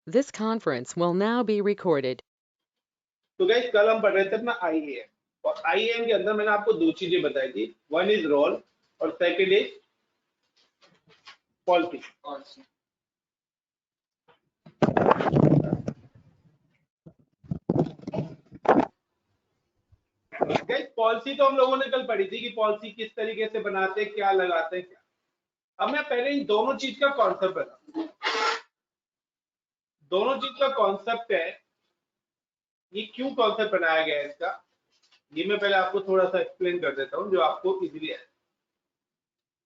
This conference will now be recorded. तो guys कल हम पढ़ रहे थे अपना आईएएम, और आईएएम के अंदर मैंने आपको दो चीजें बताई थी, वन इज रोल और second is policy. Guys policy तो हम लोगों ने कल पढ़ी थी कि पॉलिसी किस तरीके से बनाते हैं, क्या लगाते हैं, क्या। अब मैं पहले इन दोनों चीज का कॉन्सेप्ट बताऊं। दोनों चीज का कॉन्सेप्ट है, ये क्यों कॉन्सेप्ट बनाया गया है इसका, ये मैं पहले आपको थोड़ा सा एक्सप्लेन कर देता हूँ जो आपको इजीली है।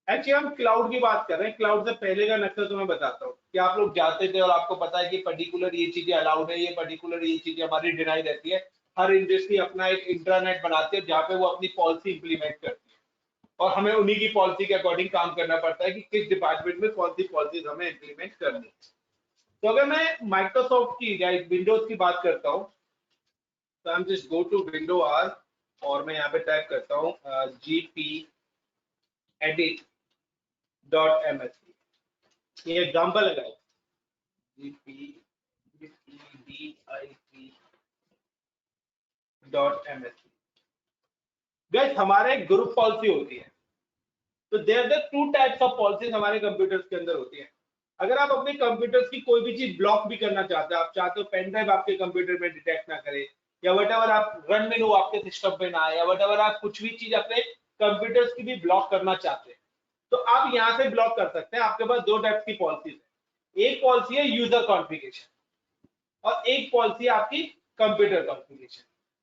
एक्चुअली हम क्लाउड की बात कर रहे हैं, क्लाउड से पहले का नक्शा तुम्हें बताता हूँ कि आप लोग जाते थे और आपको पता है कि पर्टिकुलर ये चीजें अलाउड है, ये पर्टिकुलर ये चीजें हमारी डिनाई रहती है। हर इंडस्ट्री अपना एक इंटरनेट बनाती है जहाँ पे वो अपनी पॉलिसी इंप्लीमेंट करती है, और हमें उन्हीं की पॉलिसी के अकॉर्डिंग काम करना पड़ता है कि किस डिपार्टमेंट में कौन सी पॉलिसीज हमें इंप्लीमेंट करनी है। तो अगर मैं माइक्रोसॉफ्ट की या विंडोज की बात करता हूँ, तो हम just go to window R और मैं यहाँ पे टाइप करता हूँ GP edit .msc। ये एग्जाम्पल है GPEDIT.msc। गाइस हमारे ग्रुप पॉलिसी होती है, तो there the two types of policies हमारे कंप्यूटर्स के अंदर होती है। अगर आप अपने कंप्यूटर्स की कोई भी चीज ब्लॉक भी करना चाहते हैं, आप चाहते हो पेन ड्राइव आपके कंप्यूटर में डिटेक्ट ना करे, या वट एवर आप रन मेनू आपके सिस्टम पे ना आए, या वट एवर आप कुछ भी चीज अपने कंप्यूटर्स की भी ब्लॉक करना चाहते हैं, तो आप यहाँ से ब्लॉक कर सकते हैं। आपके पास दो टाइप की पॉलिसीज है, एक पॉलिसी है यूजर कॉन्फ़िगरेशन और एक पॉलिसी आपकी कंप्यूटर कॉन्फ़िगरेशन।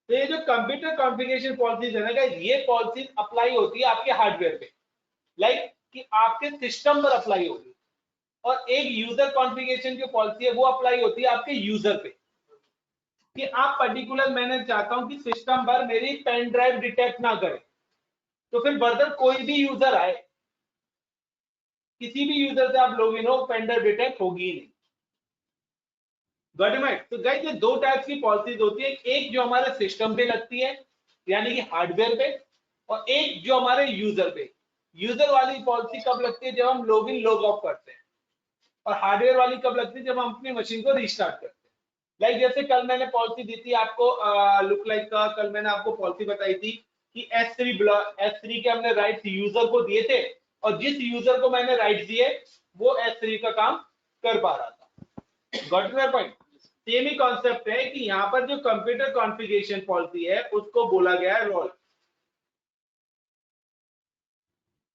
तो ये जो कंप्यूटर कॉन्फ़िगरेशन पॉलिसीज है ना, ये पॉलिसीज अप्लाई होती है आपके हार्डवेयर पे, लाइक कि आपके सिस्टम पर अप्लाई होगी, और एक यूजर कॉन्फ़िगरेशन जो पॉलिसी है वो अप्लाई होती है आपके यूजर पे, कि आप पर्टिकुलर, मैंने चाहता हूं कि सिस्टम पर मेरी पेन ड्राइव डिटेक्ट ना करे, तो फिर बर्दर कोई भी यूजर आए, किसी भी यूजर से आप लॉगिन हो, पेन ड्राइव डिटेक्ट होगी ही नहीं। Got it? तो गाइस ये दो टाइप्स की पॉलिसीज होती है, एक जो हमारे सिस्टम पे लगती है यानी कि हार्डवेयर पे, और एक जो हमारे यूजर पे। यूजर वाली पॉलिसी कब लगती है? जब हम लॉग इन लॉग ऑफ करते हैं। और हार्डवेयर वाली कब लगती है? जब हम अपनी मशीन को रिस्टार्ट करते हैं। लाइक जैसे कल मैंने पॉलिसी दी थी आपको लुक लाइक का, कल मैंने आपको पॉलिसी बताई थी कि S3 के हमने राइट्स यूजर को दिए थे, और जिस यूजर को मैंने राइट्स दिए वो S3 का काम कर पा रहा था। Got my point? Same he concept है कि यहाँ पर जो कंप्यूटर कॉन्फ़िगरेशन पॉलिसी है उसको बोला गया है रोल।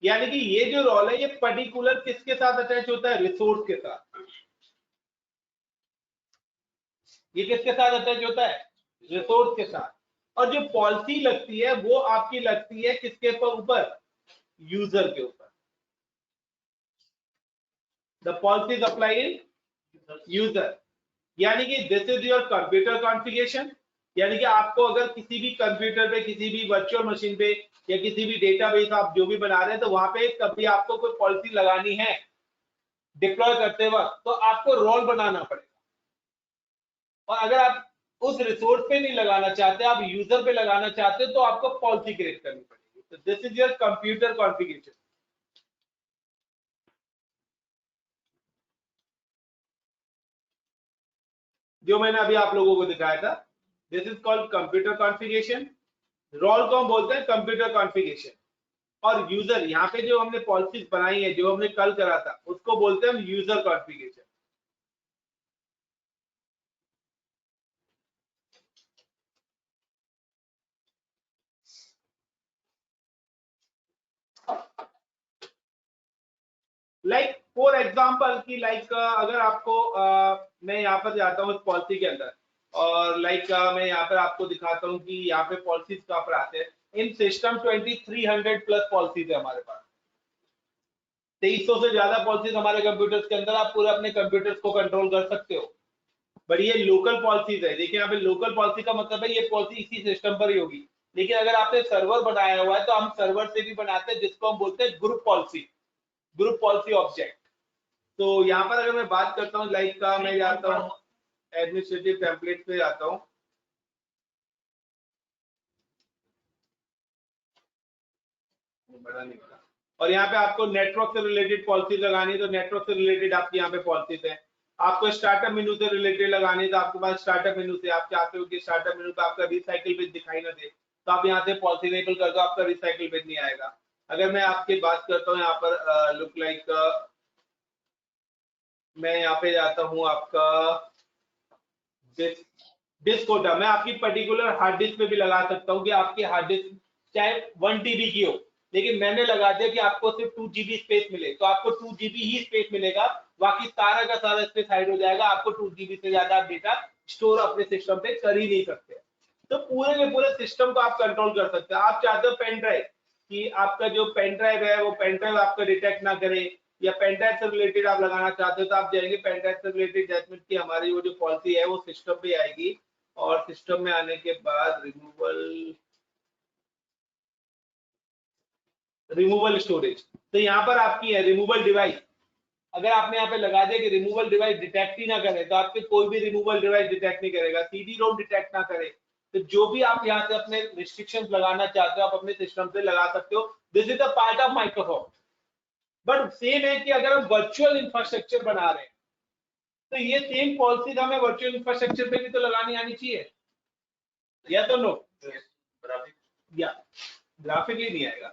यानी कि ये जो रोल है ये पर्टिकुलर किसके साथ अटैच होता है? रिसोर्स के साथ। ये किसके साथ अटैच होता है? रिसोर्स के साथ। और जो पॉलिसी लगती है वो आपकी लगती है किसके ऊपर? यूजर के ऊपर। The policy is apply in user. यानी कि this is your computer configuration, यानी कि आपको अगर किसी भी कंप्यूटर पे, किसी भी वर्चुअल मशीन पे, या किसी भी डेटाबेस आप जो भी बना रहे हैं, तो वहां पे कभी आपको कोई पॉलिसी लगानी है डिप्लॉय करते वक्त, तो आपको रोल बनाना पड़ेगा। और अगर आप उस रिसोर्स पे नहीं लगाना चाहते, आप यूजर पे लगाना चाहते, तो आपको पॉलिसी क्रिएट करनी पड़ेगी। तो this is your computer configuration, जो मैंने अभी आप लोगों को दिखाया था। This is called computer configuration. Role को हम बोलते हैं कंप्यूटर कॉन्फ़िगरेशन। और यूजर, यहाँ पे जो हमने पॉलिसीज बनाई है, जो हमने कल करा था, उसको बोलते हैं हम user configuration. Like for example की लाइक अगर आपको मैं यहाँ पर जाता हूँ इस पॉलिसी के अंदर, और लाइक मैं यहाँ पर आपको दिखाता हूँ कि यहाँ पे पॉलिसीज कहाँ पर आते हैं। इन सिस्टम 2300 प्लस पॉलिसीज है हमारे पास। 2300 से ज्यादा पॉलिसीज हमारे कंप्यूटर्स के अंदर, आप पूरे अपने कंप्यूटर्स को कंट्रोल कर सकते हो। बट ये लोकल पॉलिसीज है। देखिए यहाँ पे लोकल पॉलिसी का मतलब है ये पॉलिसी इसी सिस्टम पर ही होगी। लेकिन अगर आपने सर्वर बनाया हुआ है तो हम सर्वर से भी बनाते हैं, जिसको हम बोलते हैं group policy, group policy object. तो यहाँ पर अगर मैं बात करता हूँ लाइक का, मैं जाता हूँ एडमिनिस्ट्रेटिव टेम्पलेट पे जाता हूँ, बड़ा नहीं बड़ा, और यहाँ पे आपको नेटवर्क से रिलेटेड पॉलिसी लगानी है, तो नेटवर्क से रिलेटेड आपकी यहाँ पे पॉलिसीज है। आपको स्टार्टअप मेन्यू से रिलेटेड लगानी है तो आपके पास स्टार्टअप मेन्यू से आप चाहते हो कि स्टार्टअप मेन्यू पे आपका रिसाइकिल पेज दिखाई ना दे, तो आप यहाँ से पॉलिसी इनेबल कर दो, आपका रिसाइकिल पेज नहीं आएगा। अगर मैं आपकी बात करता हूँ यहाँ पर लुक लाइक मैं यहाँ पे जाता हूँ आपका डिस्क कोटा, मैं आपकी पर्टिकुलर हार्ड डिस्क पे भी लगा सकता हूँ कि आपकी हार्ड डिस्क चाहे 1 TB की हो, लेकिन मैंने लगा दिया कि आपको सिर्फ 2 GB स्पेस मिले, तो आपको 2 GB ही स्पेस मिलेगा, बाकी सारा का सारा स्पेस हाइड हो जाएगा, आपको 2 GB से ज्यादा आप डेटा स्टोर अपने सिस्टम पे कर ही नहीं सकते। तो पूरे के पूरे सिस्टम को आप कंट्रोल कर सकते हैं। आप चाहते हो पेन ड्राइव कि आपका जो पेन ड्राइव है वो पेन ड्राइव आपका डिटेक्ट ना करे, या पेन ड्राइव से रिलेटेड आप लगाना चाहते हो तो आप जाएंगे पेन ड्राइव से रिलेटेड जैसमेंट की हमारी वो जो पॉलिसी है वो सिस्टम पे आएगी, और सिस्टम में आने के बाद रिमूवल स्टोरेज, तो यहाँ पर आपकी है रिमूवल डिवाइस। अगर आपने यहाँ पे लगा दिया कि रिमूवल डिवाइस डिटेक्ट ही ना करे, तो आपके कोई भी रिमूवल डिवाइस डिटेक्ट नहीं करेगा, सीडी रोम डिटेक्ट ना करे, तो जो भी आप यहाँ से अपने रिस्ट्रिक्शंस लगाना चाहते हो आप अपने सिस्टम से लगा सकते हो। This is the part of Microsoft. But same है कि अगर हम वर्चुअल इंफ्रास्ट्रक्चर बना रहे हैं तो ये सेम पॉलिसी हमें वर्चुअल इंफ्रास्ट्रक्चर पे भी तो लगानी आनी चाहिए, या तो नो? या ग्राफिक ही नहीं आएगा,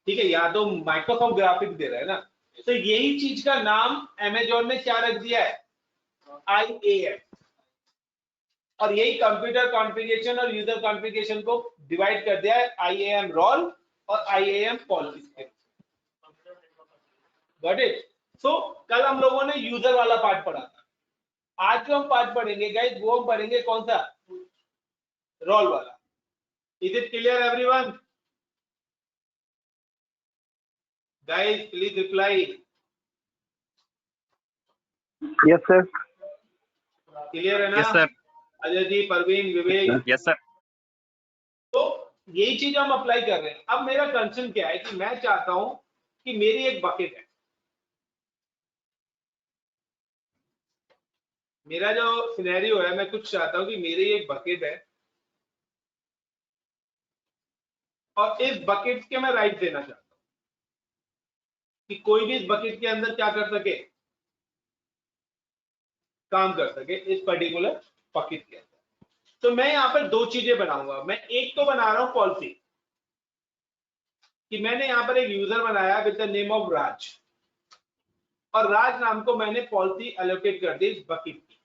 ठीक है, या तो माइक्रोसॉफ्ट ग्राफिक दे रहा है ना। तो यही चीज का नाम अमेजोन ने क्या रख दिया है, IAM, और यही कंप्यूटर कॉन्फ़िगरेशन और यूजर कॉन्फ़िगरेशन को डिवाइड कर दिया है IAM रोल और IAM policy. Got it? So कल हम लोगों ने यूजर वाला पार्ट पढ़ा था, आज जो हम पार्ट पढ़ेंगे गाइस वो हम पढ़ेंगे कौन सा, रोल वाला। Is it clear everyone? Guys please reply. Yes sir. Clear है ना? Yes sir. Ajay ji, Parveen, Vivek? Yes sir. तो यही चीज हम अप्लाई कर रहे हैं। अब मेरा कंसर्न क्या है कि मैं चाहता हूं कि मेरी एक बकेट है, मेरा जो सिनेरियो है मैं कुछ चाहता हूं कि मेरी एक बकेट है और इस बकेट के मैं राइट देना चाहता हूं कि कोई भी इस बकेट के अंदर क्या कर सके, काम कर सके इस पर्टिकुलर बकेट के अंदर। तो मैं यहां पर दो चीजें बनाऊंगा। मैं एक तो बना रहा हूं पॉलिसी कि मैंने यहां पर एक यूजर बनाया विद द नेम ऑफ राज, और राज नाम को मैंने पॉलिसी एलोकेट कर दी इस बकेट की।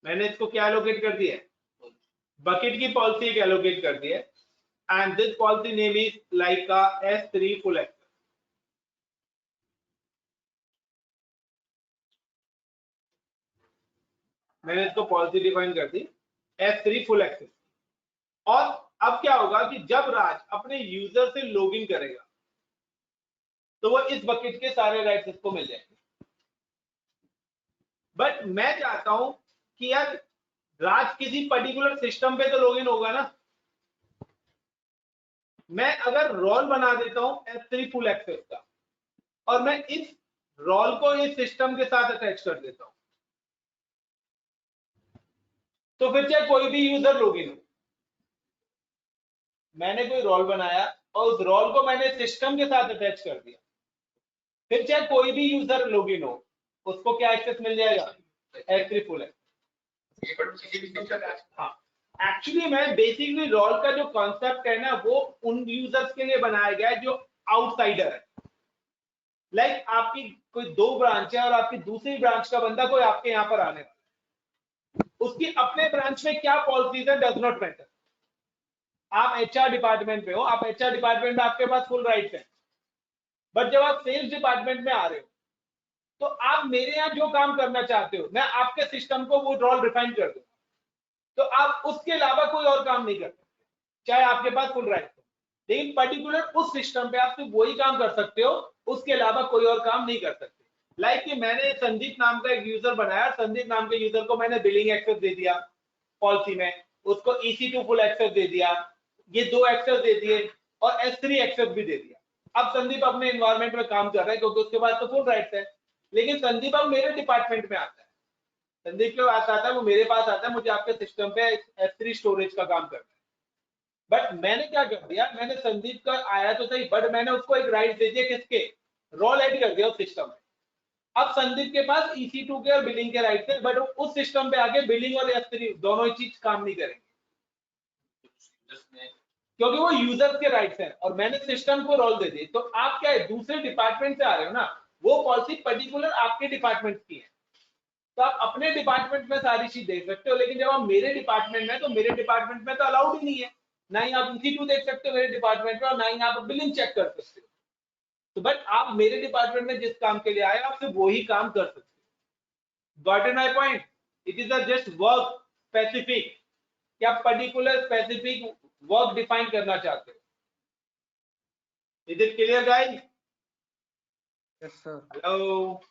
मैंने इसको क्या एलोकेट कर दिया है, बकेट की पॉलिसी एक एलोकेट कर दी है, and this policy name is like S3 full access. मैंने इसको पॉलिसी डिफाइन कर दी S3 फुल एक्सेस। और अब क्या होगा कि जब राज अपने यूजर से लॉगिन करेगा तो वो इस बकेट के सारे राइट्स इसको मिल जाएंगे। बट मैं चाहता हूं कि यार राज किसी पर्टिकुलर सिस्टम पे तो लॉगिन होगा ना। मैं अगर रोल बना देता हूं S3 फुल एक्सेस का, और मैं इस रोल को इस सिस्टम के साथ अटैच कर देता हूं, तो फिर चाहे कोई भी यूजर लॉगिन हो, मैंने कोई रोल बनाया और उस रोल को मैंने सिस्टम के साथ अटैच कर दिया, फिर चाहे कोई भी यूजर लॉगिन हो उसको क्या एक्सेस मिल जाएगा, S3 फुल एक्सेस। हाँ, एक्चुअली मैं बेसिकली रोल का जो कॉन्सेप्ट है ना वो उन यूजर्स के लिए बनाया गया है जो आउटसाइडर है। लाइक आपकी कोई 2 ब्रांच है और आपकी दूसरी ब्रांच का बंदा कोई आपके यहाँ पर आने वाला, उसकी अपने ब्रांच में क्या पॉलिसीज है डज नॉट मैटर। आप HR डिपार्टमेंट पे हो, आप HR डिपार्टमेंट में आपके पास फुल राइट्स है, बट जब आप सेल्स डिपार्टमेंट में आ रहे हो तो आप मेरे यहाँ जो काम करना चाहते हो मैं आपके सिस्टम को वो रोल रिफाइन कर दूं, तो आप उसके अलावा कोई और काम नहीं कर सकते चाहे आपके पास फुल राइट हो। लेकिन पर्टिकुलर उस सिस्टम पे आप सिर्फ वही काम कर सकते हो, उसके अलावा कोई और काम नहीं कर सकते। लाइक कि मैंने संदीप नाम का एक यूजर बनाया, संदीप नाम के यूजर को मैंने बिलिंग एक्सेस दे दिया पॉलिसी में, उसको EC2 फुल एक्सेस दे दिया, ये 2 एक्सेस दे दिए और S3 एक्सेस भी दे दिया। अब संदीप अपने एनवायरमेंट में काम कर रहा है क्योंकि उसके पास तो फुल राइट्स है, लेकिन संदीप अब मेरे डिपार्टमेंट में आता है, संदीप के पास आता है, वो मेरे पास आता है, मुझे आपके सिस्टम पे S3 स्टोरेज का काम करना है। बट मैंने क्या कर दिया, मैंने संदीप का आया तो सही, बट मैंने उसको एक राइट दे दिया किसके, रोल ऐड कर दिया उस सिस्टम में। अब संदीप के पास EC2 के और बिलिंग के राइट्स है, बट उस सिस्टम पे आके बिलिंग और S3 दोनों ही चीज काम नहीं करेंगे क्योंकि वो यूजर्स के राइट्स हैं और मैंने सिस्टम को रोल दे दी। तो आप क्या है, दूसरे डिपार्टमेंट से आ रहे हो ना, वो पॉलिसी पर्टिकुलर आपके डिपार्टमेंट की है, तो आप अपने डिपार्टमेंट में सारी चीज देख सकते हो। लेकिन जब आप मेरे डिपार्टमेंट में, तो मेरे डिपार्टमेंट में तो अलाउड ही नहीं है, ना ही आप EC2 देख सकते हो मेरे डिपार्टमेंट में, और ना ही आप बिलिंग चेक कर सकते हो। तो बट आप मेरे डिपार्टमेंट में जिस काम के लिए आए, आप सिर्फ वही काम कर सकते हो। Got it my point? It is a just work specific, क्या पर्टिकुलर स्पेसिफिक वर्क डिफाइन करना चाहते हो? Is it clear guys? Yes sir. Hello?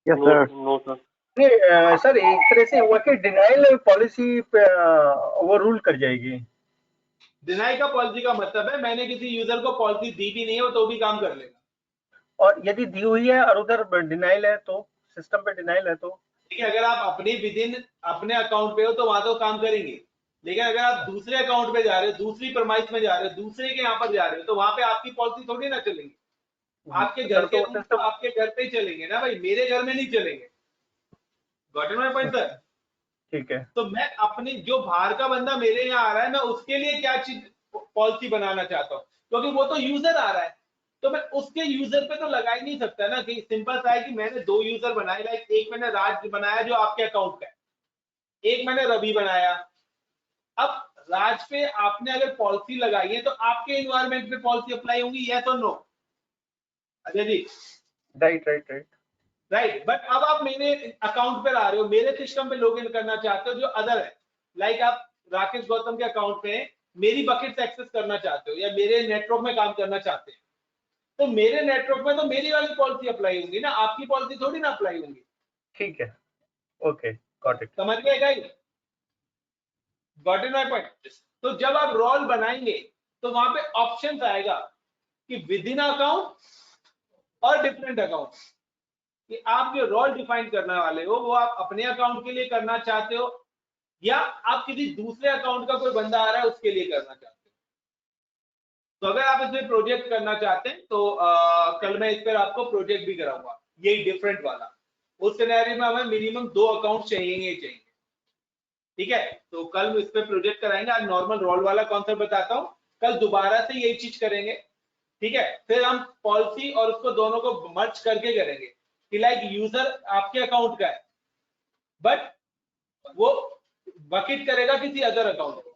Yes sir. No sir. नहीं सर, एक तरह से हुआ कि डिनाइल पॉलिसी ओवर रूल कर जाएगी। डिनाई का पॉलिसी का मतलब है मैंने किसी यूजर को पॉलिसी दी भी नहीं है, वो तो भी काम कर लेगा। और यदि दी हुई है और उधर डिनाइल है, तो सिस्टम पे डिनाइल है, तो ठीक है, अगर आप अपने विदिन अपने अकाउंट पे हो तो वहां तो काम करेंगे, लेकिन अगर आप दूसरे अकाउंट पे जा रहे हो, दूसरी प्रमाइस में जा रहे हो, दूसरे के यहाँ पर जा रहे हो, तो वहां पे आपकी पॉलिसी थोड़ी ना चलेंगी। आपके घर सर के तो रूल्स तो सिस्टम आपके घर पे ही चलेंगे ना भाई, मेरे घर में नहीं चलेंगे। Got it my point sir? ठीक है। तो मैं अपनी जो बाहर का बंदा मेरे यहाँ आ रहा है, मैं उसके लिए क्या चीज पॉलिसी बनाना चाहता हूँ, क्योंकि वो तो यूजर आ रहा है, तो मैं उसके यूजर पे तो लगा ही नहीं सकता ना। कि सिंपल सा है कि मैंने दो यूजर बनाए, लाइक एक मैंने राज बनाया जो आपके अकाउंट का है, एक मैंने रवि बनाया। अब राज पे आपने अगर पॉलिसी लगाई है, तो आपके इन्वायरमेंट पे पॉलिसी अप्लाई होंगी, यस और no? Ajay ji? Right right right. Right, but अब आप मेरे अकाउंट पे आ रहे हो, मेरे सिस्टम पे लॉग इन करना चाहते हो जो अदर है, लाइक आप राकेश गौतम के अकाउंट पे मेरी बकेट्स एक्सेस करना चाहते हो या मेरे नेटवर्क में काम करना चाहते हो, तो मेरे नेटवर्क में तो मेरी वाली पॉलिसी अप्लाई होंगी ना, आपकी पॉलिसी थोड़ी ना अप्लाई होंगी। ठीक है, ओके, गॉट इट। समझ गए guys? Got it my point? तो जब आप रोल बनाएंगे तो वहां पे ऑप्शंस आएगा कि विद इन अकाउंट और डिफरेंट अकाउंट, कि आप जो रोल डिफाइन करने वाले हो वो आप अपने अकाउंट के लिए करना चाहते हो या आप किसी दूसरे अकाउंट का कोई बंदा आ रहा है उसके लिए करना चाहते हो। तो अगर आप इसमें प्रोजेक्ट करना चाहते हैं तो कल मैं इस पर आपको प्रोजेक्ट भी कराऊंगा, यही डिफरेंट वाला। उस सिनेरियो में हमें मिनिमम 2 अकाउंट चाहिए ही चाहिए। ठीक है, तो कल इस पे प्रोजेक्ट कराएंगे। आज नॉर्मल रोल वाला कॉन्सेप्ट बताता हूँ, कल दोबारा से यही चीज करेंगे। ठीक है, फिर हम पॉलिसी और उसको दोनों को मर्ज करके करेंगे कि लाइक यूजर आपके अकाउंट का है, बट वो बकेट करेगा किसी अदर अकाउंट को।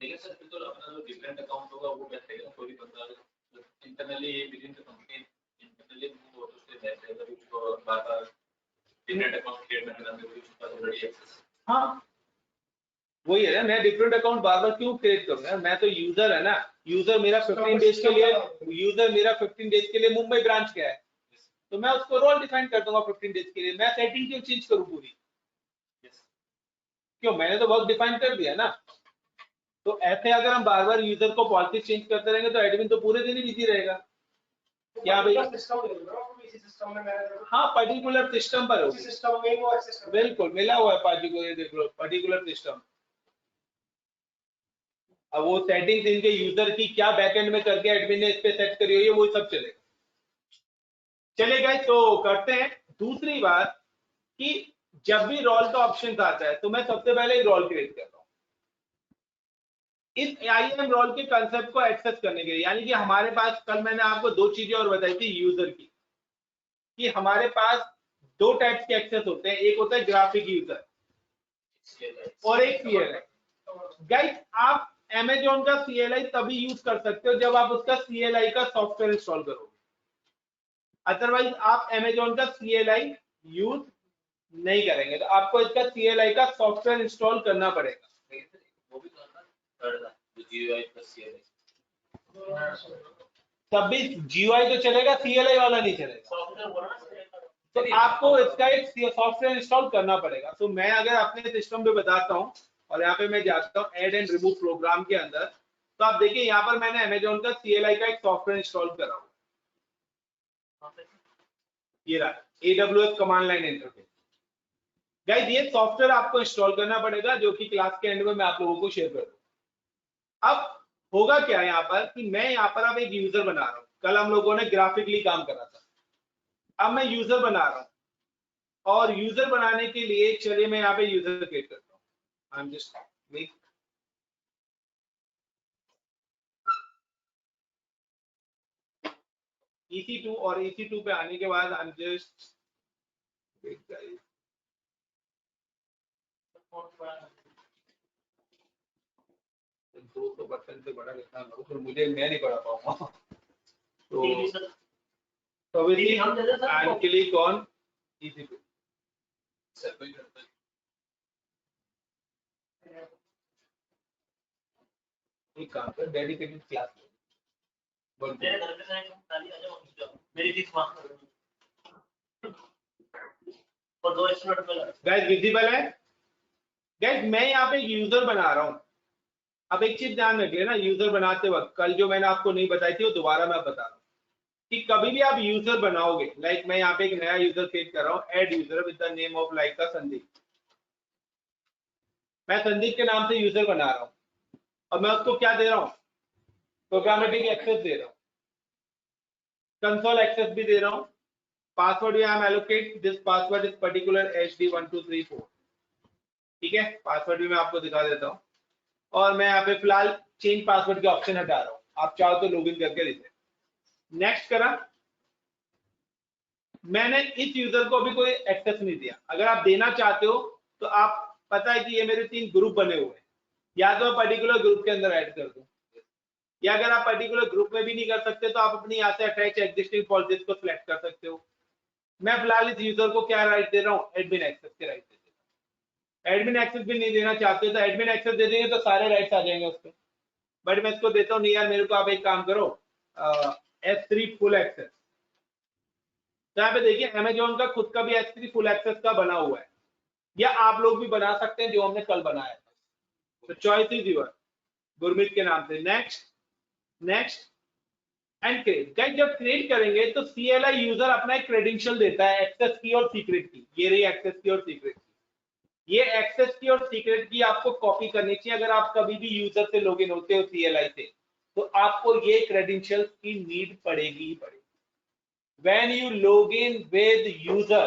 लेकिन सर फिर तो अपना जो डिफरेंट अकाउंट होगा वो कैसे रहेगा? कोई बंदा internally with in the company internally वो तो उससे बैठ जाएगा, उसको बार-बार डिफरेंट अकाउंट क्रिएट करना है, उसका ऑलरेडी एक्सेस। हाँ, वही है ना, मैं डिफरेंट अकाउंट बार बार क्यों क्रिएट करूंगा? मैं तो यूजर है ना, यूजर मेरा 15 डेज के लिए, यूजर मेरा 15 डेज के लिए मुंबई ब्रांच का है, तो मैं उसको रोल डिफाइन कर दूंगा 15 डेज के लिए। मैं सेटिंग क्यों चेंज करूं पूरी? क्यों? मैंने तो वर्क डिफाइन कर दिया ना। तो ऐसे अगर हम बार बार यूजर को पॉलिसी चेंज करते रहेंगे तो एडमिन तो पूरे दिन ही बिजी रहेगा। क्या भाई? हाँ, पर्टिकुलर सिस्टम पर होगी, बिल्कुल मिला हुआ है पर्टिकुलर, देख लो पर्टिकुलर सिस्टम। अब वो सेटिंग्स इनके यूजर की क्या बैकएंड में करके एडमिन ने इस पे सेट करी हुई है, वो सब चलेगा। चलेगा, तो करते हैं। दूसरी बात कि जब भी रोल का ऑप्शन आता है तो मैं सबसे पहले ही रोल क्रिएट करता हूँ इस IAM रोल के कंसेप्ट को एक्सेस करने के लिए। यानी कि हमारे पास, कल मैंने आपको दो चीजें और बताई थी यूजर की, कि हमारे पास दो टाइप्स के एक्सेस होते हैं, एक होता है ग्राफिक यूजर और एक CLI। गाइस, आप Amazon का CLI तभी यूज कर सकते हो जब आप उसका CLI का सॉफ्टवेयर इंस्टॉल करोगे, अदरवाइज आप Amazon का CLI यूज नहीं करेंगे। तो आपको इसका CLI का सॉफ्टवेयर इंस्टॉल करना पड़ेगा। वो भी करना जो GUI प्लस CLI, तब भी GUI तो चलेगा, CLI वाला नहीं चलेगा। तो आपको इसका एक सॉफ्टवेयर इंस्टॉल करना पड़ेगा। तो मैं अगर अपने सिस्टम पे बताता हूँ और यहाँ पे मैं जाता हूँ ऐड एंड रिमूव प्रोग्राम के अंदर, तो आप देखिए यहाँ पर मैंने Amazon का CLI का एक सॉफ्टवेयर इंस्टॉल करा हुआ, ये रहा AWS command line interface. Guys, ये सॉफ्टवेयर आपको इंस्टॉल करना पड़ेगा, जो कि क्लास के एंड में मैं आप लोगों को शेयर कर दूंगा। अब होगा क्या यहाँ पर कि मैं यहाँ पर अब एक यूजर बना रहा हूँ। कल हम लोगों ने ग्राफिकली काम करा था, अब मैं यूजर बना रहा हूं और यूजर बनाने के लिए चलिए मैं यहाँ पे यूजर क्रिएट करता हूँ। I am just make EC2 और EC2 पे आने के बाद I am just wait guys, 200% से बड़ा लिखना हो फिर मुझे मैं नहीं पढ़ा पाऊंगा। तो I am click on EC2। Sir कोई करता है एक काम कर डेडिकेटेड क्लास बोल मेरे घर पे से खाली आ जाओ मेरी फीस माफ कर दो और 2 स्टूडेंट पे लगा। गाइस विजिबल है गाइस, मैं यहाँ पे यूजर बना रहा हूँ। अब एक चीज ध्यान रखिए ना, यूजर बनाते वक्त कल जो मैंने आपको नहीं बताई थी वो दोबारा मैं बता रहा हूँ कि कभी भी आप यूजर बनाओगे, लाइक मैं यहाँ पे एक नया यूजर क्रिएट कर रहा हूँ, add user with the name of like का संदीप। मैं संदीप के नाम से यूजर बना रहा हूँ और मैं उसको क्या दे रहा हूँ, प्रोग्रामेटिक एक्सेस दे रहा हूँ, कंसोल एक्सेस भी दे रहा हूँ, पासवर्ड भी I am allocate this password is particular HD1234। ठीक है, पासवर्ड भी मैं आपको दिखा देता हूँ और मैं यहाँ पे फिलहाल चेंज पासवर्ड के ऑप्शन हटा रहा हूँ, आप चाहो तो लॉगिन करके देते। नेक्स्ट करा, मैंने इस यूजर को अभी कोई एक्सेस नहीं दिया। अगर आप देना चाहते हो तो आप पता है कि ये मेरे 3 ग्रुप बने हुए हैं, या तो मैं पर्टिकुलर ग्रुप के अंदर ऐड कर दूं, या अगर आप पर्टिकुलर ग्रुप में भी नहीं कर सकते तो आप अपनी यहाँ से अटैच एग्जिस्टिंग पॉलिसीज को सिलेक्ट कर सकते हो। मैं फिलहाल इस यूजर को क्या राइट दे रहा हूँ, एडमिन एक्सेस के राइट दे देता हूँ। एडमिन एक्सेस भी नहीं देना चाहते तो एडमिन एक्सेस दे देंगे तो सारे राइट्स आ जाएंगे उस पर, बट मैं इसको देता हूँ नहीं यार मेरे को, आप एक काम करो S3 फुल एक्सेस। तो यहाँ पे देखिए अमेजोन का खुद का भी S3 फुल एक्सेस का बना हुआ है, या आप लोग भी बना सकते हैं जो हमने कल बनाया था। तो चॉइस इज यूर, गुरमीत के नाम से। Next next and create. Guys जब क्रिएट करेंगे तो CLI यूजर अपना एक क्रेडेंशियल देता है एक्सेस की और सीक्रेट की। ये रही एक्सेस की और सीक्रेट की। ये एक्सेस की और सीक्रेट की आपको कॉपी करनी चाहिए। अगर आप कभी भी यूजर से लॉगिन होते हो CLI से तो आपको ये क्रेडेंशियल्स की नीड पड़ेगी ही पड़ेगी। When you log in with user,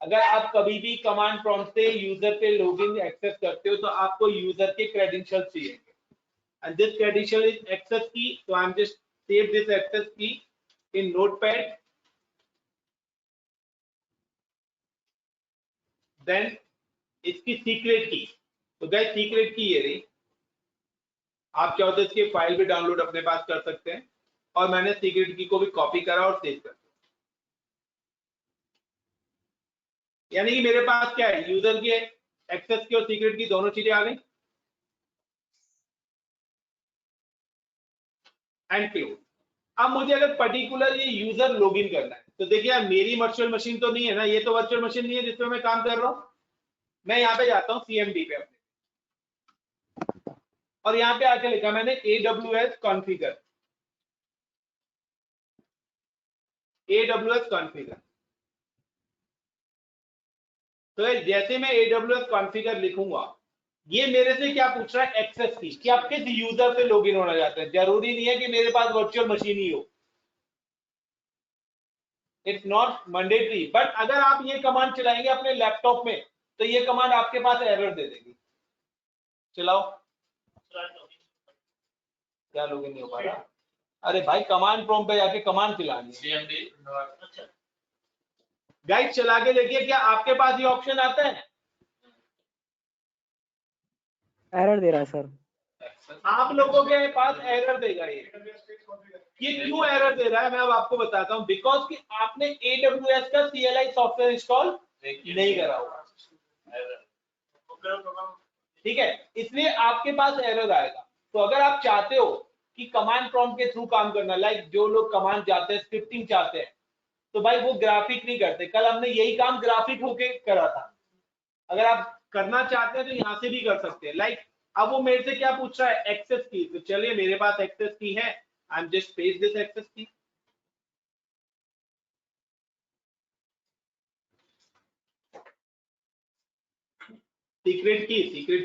अगर आप कभी भी कमांड प्रॉम्प्ट से यूजर पे लॉगिन एक्सेस करते हो तो आपको यूजर के क्रेडेंशियल्स चाहिए, and this credential is access key, so I'm just save this access key in notepad, then इसकी सीक्रेट की, तो गाइस सीक्रेट की ये रही। आप चाहो तो इसकी फाइल भी डाउनलोड अपने पास कर सकते हैं और मैंने सीक्रेट की को भी कॉपी करा और सेव कर दिया। यानी कि मेरे पास क्या है, यूजर की एक्सेस की और सीक्रेट की दोनों चीजें आ गई। And close. अब मुझे अगर पर्टिकुलर ये यूजर लॉगिन करना है तो देखिए यार मेरी वर्चुअल मशीन तो नहीं है ना, ये तो वर्चुअल मशीन नहीं है जिसमें मैं काम कर रहा हूं। मैं यहाँ पे जाता हूँ CMD पे अपने, और यहाँ पे आके लिखा मैंने AWS कॉन्फ़िगर, AWS कॉन्फ़िगर। तो जैसे मैं AWS कॉन्फ़िगर लिखूंगा, ये मेरे से क्या पूछ रहा है, एक्सेस की, कि आप किस यूजर से लॉगिन होना चाहते हैं। जरूरी नहीं है कि मेरे पास वर्चुअल मशीन ही हो, इट्स नॉट मैंडेटरी, बट अगर आप ये कमांड चलाएंगे अपने लैपटॉप में तो ये कमांड आपके पास एरर दे देगी। चलाओ, क्या लॉगिन नहीं हो पा रहा? अरे भाई कमांड प्रॉम्प्ट पे जाके कमांड चलानी है। अच्छा गाइस चला के देखिए क्या आपके पास ये ऑप्शन आता है? एरर दे रहा है सर। आप लोगों के पास एरर देगा ये क्यों एरर दे रहा है मैं अब आपको बताता हूं। बिकॉज कि आपने AWS का CLI सॉफ्टवेयर इंस्टॉल नहीं करा होगा, ठीक है, इसलिए आपके पास एरर आएगा। तो अगर आप चाहते हो कि कमांड प्रॉम्प्ट के थ्रू काम करना, लाइक जो लोग कमांड चाहते हैं, स्क्रिप्टिंग चाहते हैं, तो भाई वो ग्राफिक नहीं करते। कल हमने यही काम ग्राफिक होके करा था। अगर आप करना चाहते हैं तो यहां से भी कर सकते हैं। लाइक अब वो मेरे से क्या पूछ रहा है, एक्सेस की। तो चलिए मेरे पास एक्सेस की है, I am just paste this access key. Secret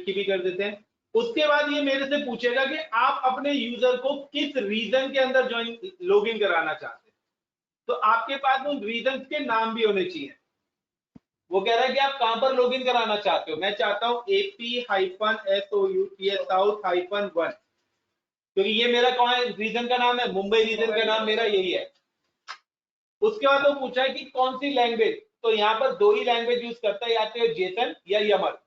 key भी कर देते हैं। उसके बाद ये मेरे से पूछेगा कि आप अपने यूजर को किस रीजन के अंदर ज्वाइन लॉगिन कराना चाहते हैं। तो आपके पास उन रीजन के नाम भी होने चाहिए। वो कह रहा है कि आप कहां पर लॉगिन कराना चाहते हो। मैं चाहता हूं AP-SOUTH South-1, क्योंकि ये मेरा कौन है रीजन का नाम है, मुंबई रीजन का नाम मेरा यही है। उसके बाद वो पूछा है कि कौन सी लैंग्वेज, तो यहाँ पर दो ही लैंग्वेज यूज करता है, या तो जेसन या यमल,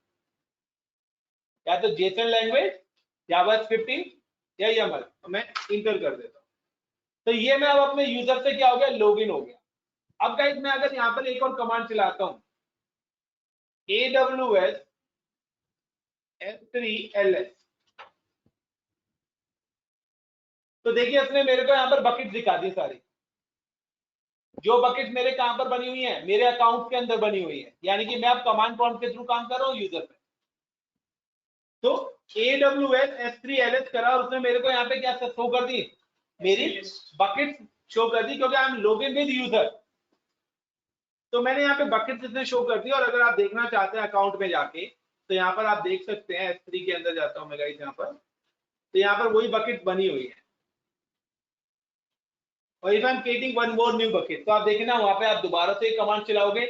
या तो जेसन लैंग्वेज, जावा स्क्रिप्टिंग या यमल। तो मैं इंटर कर देता हूँ। तो ये मैं अब अपने यूजर से क्या हो गया, लॉगिन हो गया। अब गाइस मैं अगर यहाँ पर एक और कमांड चलाता हूँ, AWS S3LS, तो देखिए इसने मेरे को यहाँ पर बकेट दिखा दी सारी। जो बकेट मेरे कहां पर बनी हुई है, मेरे अकाउंट के अंदर बनी हुई है, यानी कि मैं अब कमांड प्रॉम्प्ट के थ्रू काम कर रहा हूँ यूजर पे। तो AWS S3LS करा और उसने मेरे को यहाँ पे क्या शो कर दी, मेरी बकेट शो कर दी, क्योंकि I am login with user. तो मैंने यहाँ पे बकेट इसने शो कर दी। और अगर आप देखना चाहते हैं अकाउंट में जाके, तो यहाँ पर आप देख सकते हैं, S3 के अंदर जाता हूँ मैं गाइस यहाँ पर, तो यहाँ पर वही बकेट बनी हुई है। और if I am creating one more new bucket, तो आप देखना वहां पे आप दोबारा से कमांड चलाओगे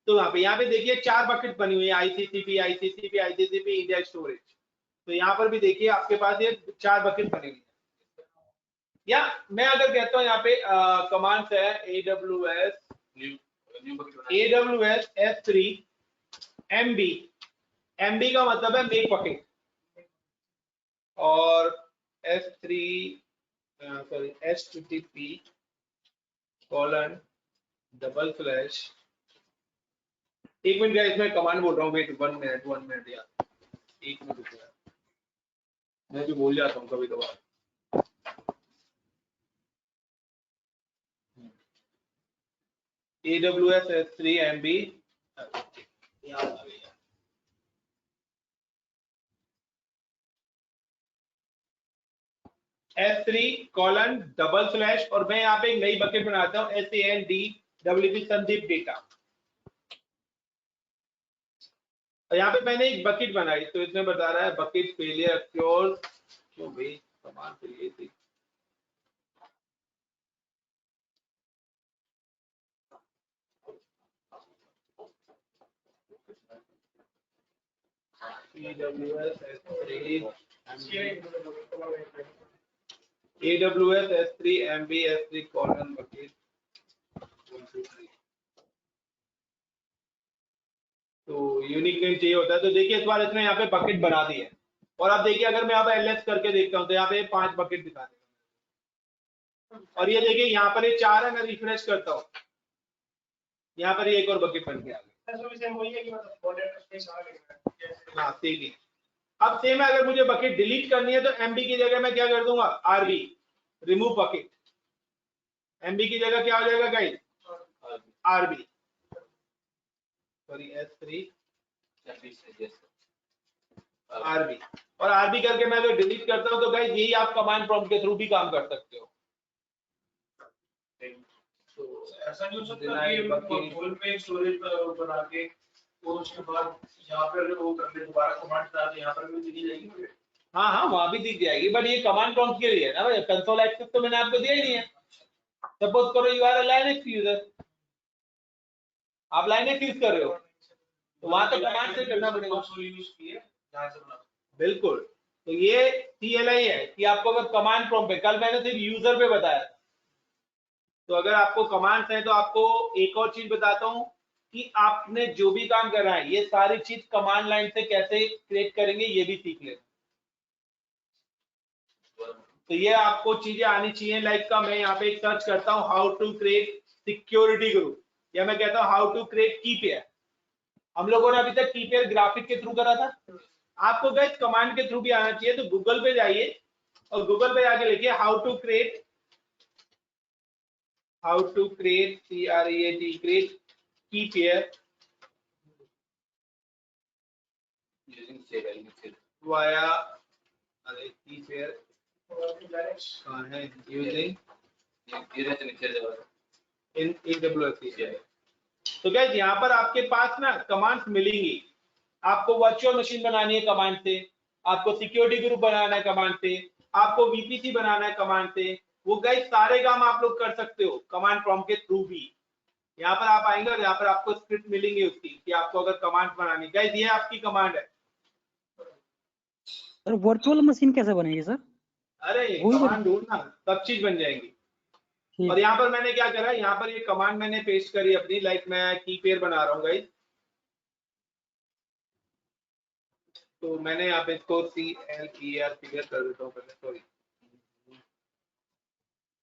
तो यहाँ पे देखिए 4 बकेट बनी हुई है, ICCP, इंडिया स्टोरेज। तो यहाँ पर भी देखिए आपके पास ये 4 बकेट बनी हुई है। या मैं अगर कहता हूँ यहाँ पे कमांड है AWS S3 MB, MB का मतलब है मेक बकेट, और S3 सॉरी http:// एक मिनट गाइस मैं कमांड बोल रहा हूँ, वेट 1 मिनट यार, 1 मिनट रुको यार, मैं भी भूल जाता हूँ कभी कभार। AWS S3 MB याद आ गया, S3:/ और मैं यहाँ पे एक नई बकेट बनाता हूँ SANDWP संदीप डेटा। और यहाँ पे मैंने एक बकेट बनाई, तो इसमें बता रहा है बकेट फेलियर अक्योर्स, क्यों भाई कमांड तो ये थी, AWS S3 MB S3 colon bucket 1 2 3। तो यूनिक नेम चाहिए होता है। तो देखिए इस बार इसने यहाँ पे बकेट बना दी है। और अब देखिए अगर मैं अब LS करके देखता हूँ तो यहाँ पे 5 बकेट दिखा देगा। और ये देखिए यहाँ पर ये 4 है, मैं रिफ्रेश करता हूँ, यहाँ पर एक और बकेट बन के आ गई। हाँ सेम ही। अब सेम है, अगर मुझे बकेट डिलीट करनी है तो MB की जगह मैं क्या कर दूंगा, RB, रिमूव बकेट। MB की जगह क्या हो जाएगा guys, RB, sorry S3 RB। और RB करके मैं अगर डिलीट करता हूं तो गाइस यही आप कमांड प्रॉम्प्ट के थ्रू भी काम कर सकते हो। ऐसा नहीं हो सकता कि फुल पेज स्टोरेज बना के और उसके बाद यहाँ पे अगर वो कर ले दोबारा कमांड डाल दे, यहाँ पर भी दिख जाएगी। हाँ वहां भी दिख जाएगी, बट ये कमांड प्रॉम्प्ट के लिए है ना भाई, कंसोल एक्सेस तो मैंने आपको दिया ही नहीं है। सपोज करो you are a Linux user, आप लाइनक्स यूज कर रहे हो, तो वहां तो कमांड से करना पड़ेगा। बिल्कुल, तो ये CLI है कि आपको अगर कमांड प्रॉम्प्ट पे, कल मैंने सिर्फ यूजर पे बताया, तो अगर आपको कमांड्स है तो आपको एक और चीज बताता हूं कि आपने जो भी काम कर रहा है ये सारी चीज कमांड लाइन से कैसे क्रिएट करेंगे ये भी सीख लेना। तो ये आपको चीजें आनी चाहिए। लाइक का मैं यहाँ पे एक सर्च करता हूँ how to create security group, या मैं कहता हूँ हाउ टू क्रिएट कीपेयर। हम लोगों ने अभी तक कीपेयर ग्राफिक के थ्रू करा था, आपको गाइस कमांड के थ्रू भी आना चाहिए। तो गूगल पे जाइए और गूगल पे जाके लिखिए how to create CREAT key pair via, अरे कीपेयर कहाँ है, यूजिंग इन AWS। तो गाइस यहाँ पर आपके पास ना कमांड्स मिलेंगी। आपको वर्चुअल मशीन बनानी है कमांड से, आपको सिक्योरिटी ग्रुप बनाना है कमांड से, आपको VPC बनाना है कमांड से, वो गाइस सारे काम आप लोग कर सकते हो कमांड प्रॉम्प्ट के थ्रू भी। यहाँ पर आप आएंगे और यहाँ पर आपको स्क्रिप्ट मिलेंगी उसकी कि आपको अगर कमांड बनानी, गाइस ये आपकी कमांड है। सर वर्चुअल मशीन कैसे बनेगी सर? अरे वही कमांड ढूंढना, सब चीज बन जाएंगी। ठीक। और यहाँ पर मैंने क्या करा, यहाँ पर ये कमांड मैंने पेस्ट करी अपनी, लाइक मैं की पेयर बना रहा हूँ गाइस। तो मैंने यहाँ पे इसको CLER क्लियर कर देता हूँ पहले, सॉरी।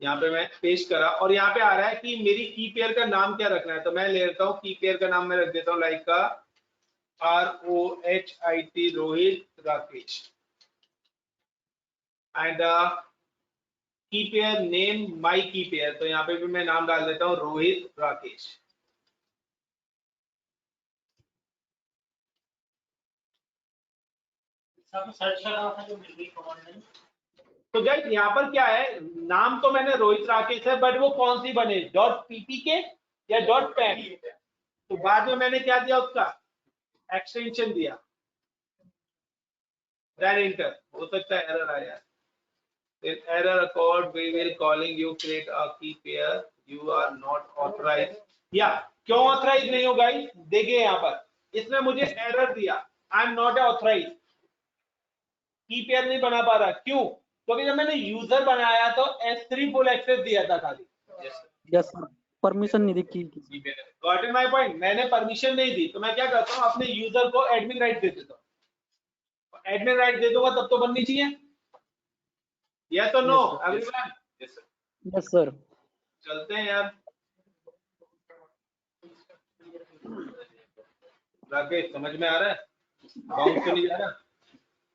यहाँ पे मैं पेस्ट करा और यहाँ पे आ रहा है कि मेरी की पेयर का नाम क्या रखना है। तो मैं ले लेता हूँ की पेयर का नाम मैं रख देता हूँ लाइक का ROHIT रोहित राकेश एंड की पेयर नेम माई की पेयर। तो यहाँ पे भी मैं नाम डाल देता हूँ रोहित राकेश। सर्च कर रहा था जो मिल गई कमांड। तो गाइस यहाँ पर क्या है, नाम तो मैंने रोहित राकेश है, बट वो कौन सी बने, .ppk या .pem। तो बाद में मैंने क्या दिया, उसका एक्सटेंशन दिया, देन एंटर। हो सकता है एरर आया, then error occurred, we will calling you create a key pair, you are not authorized। या क्यों ऑथराइज नहीं हो गाइस, देखिए यहाँ पर इसने मुझे एरर दिया, आई एम नॉट ऑथराइज, की पेयर नहीं बना पा रहा। क्यों? क्योंकि जब मैंने यूजर बनाया तो S3 फुल एक्सेस दिया था खाली। यस सर, परमिशन नहीं दी की। गॉट इन माय पॉइंट, मैंने परमिशन नहीं दी तो मैं क्या करता हूँ, अपने यूजर को एडमिन राइट दे देता हूँ। एडमिन राइट दे दूंगा तब तो बननी चाहिए, यस और नो एवरीवन? Yes sir. चलते हैं यार। राकेश समझ में आ रहा है, बाउंस तो नहीं जा रहा?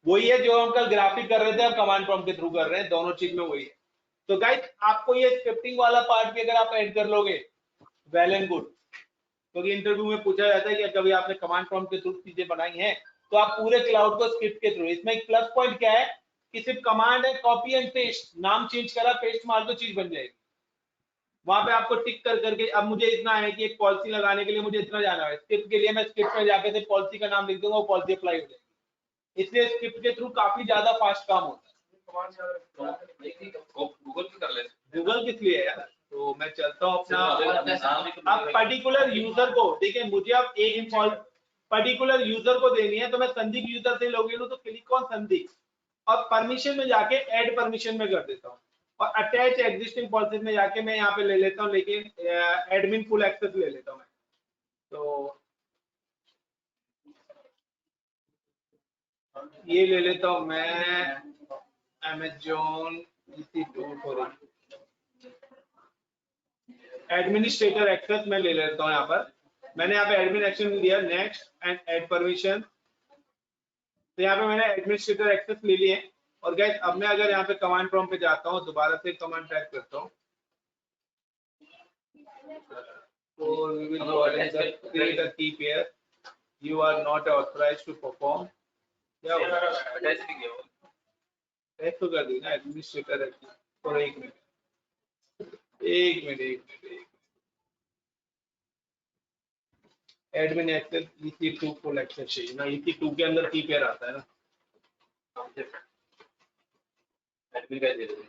वही है जो हम कल ग्राफिक कर रहे थे, अब कमांड प्रॉम्प्ट के थ्रू कर रहे हैं, दोनों चीज में वही है। तो गाइस आपको ये स्क्रिप्टिंग वाला पार्ट भी अगर आप ऐड कर लोगे, वेल एंड गुड। क्योंकि इंटरव्यू में पूछा जाता है कि कभी आपने कमांड प्रॉम्प्ट के थ्रू चीजें बनाई हैं, तो आप पूरे क्लाउड को स्क्रिप्ट के थ्रू। इसमें एक प्लस पॉइंट क्या है कि सिर्फ कमांड है, कॉपी एंड पेस्ट, नाम चेंज करा, पेस्ट मार दो, चीज बन जाएगी। वहां पे आपको टिक कर करके, अब मुझे इतना है कि एक पॉलिसी लगाने के लिए मुझे इतना जाना है, स्क्रिप्ट के लिए मैं स्क्रिप्ट में जाके सिर्फ पॉलिसी का नाम लिख दूंगा, वो पॉलिसी अप्लाई हो जाएगी। इसलिए स्क्रिप्ट के थ्रू काफी ज्यादा फास्ट काम होता है। गूगल पे कर लेते, गूगल किस लिए है यार? तो मैं चलता हूँ अपना, अब पर्टिकुलर यूजर को देखिए, मुझे अब एक पर्टिकुलर यूजर को देनी है, तो मैं संदीप यूजर से लॉगिन हूं तो क्लिक ऑन संदीप और परमिशन में जाके ऐड परमिशन में कर देता हूँ और अटैच एग्जिस्टिंग पॉलिसी में जाके मैं यहाँ पे ले लेता हूँ, लेकिन एडमिन फुल एक्सेस ले लेता हूँ मैं। तो ये ले लेता हूँ मैं Amazon EC2 for administrator access में ले लेता हूँ। यहाँ पर मैंने यहाँ पे एडमिन एक्शन दिया, नेक्स्ट एंड ऐड परमिशन। तो यहाँ पे मैंने एडमिनिस्ट्रेटर एक्सेस ले लिए। और गाइस अब मैं अगर यहाँ पे कमांड प्रॉम्प्ट पे जाता हूँ, दोबारा से कमांड टाइप करता हूँ, तो we will go ahead and create a key pair, you are not authorized to perform। क्या होगा, अटैच नहीं किया हुआ। टैग तो कर दी ना एडमिनिस्ट्रेटर एक्सेस। और एक minute admin access EC2 full access चाहिए ना, EC2 के अंदर की पेयर आता है ना। एडमिन का दे दो,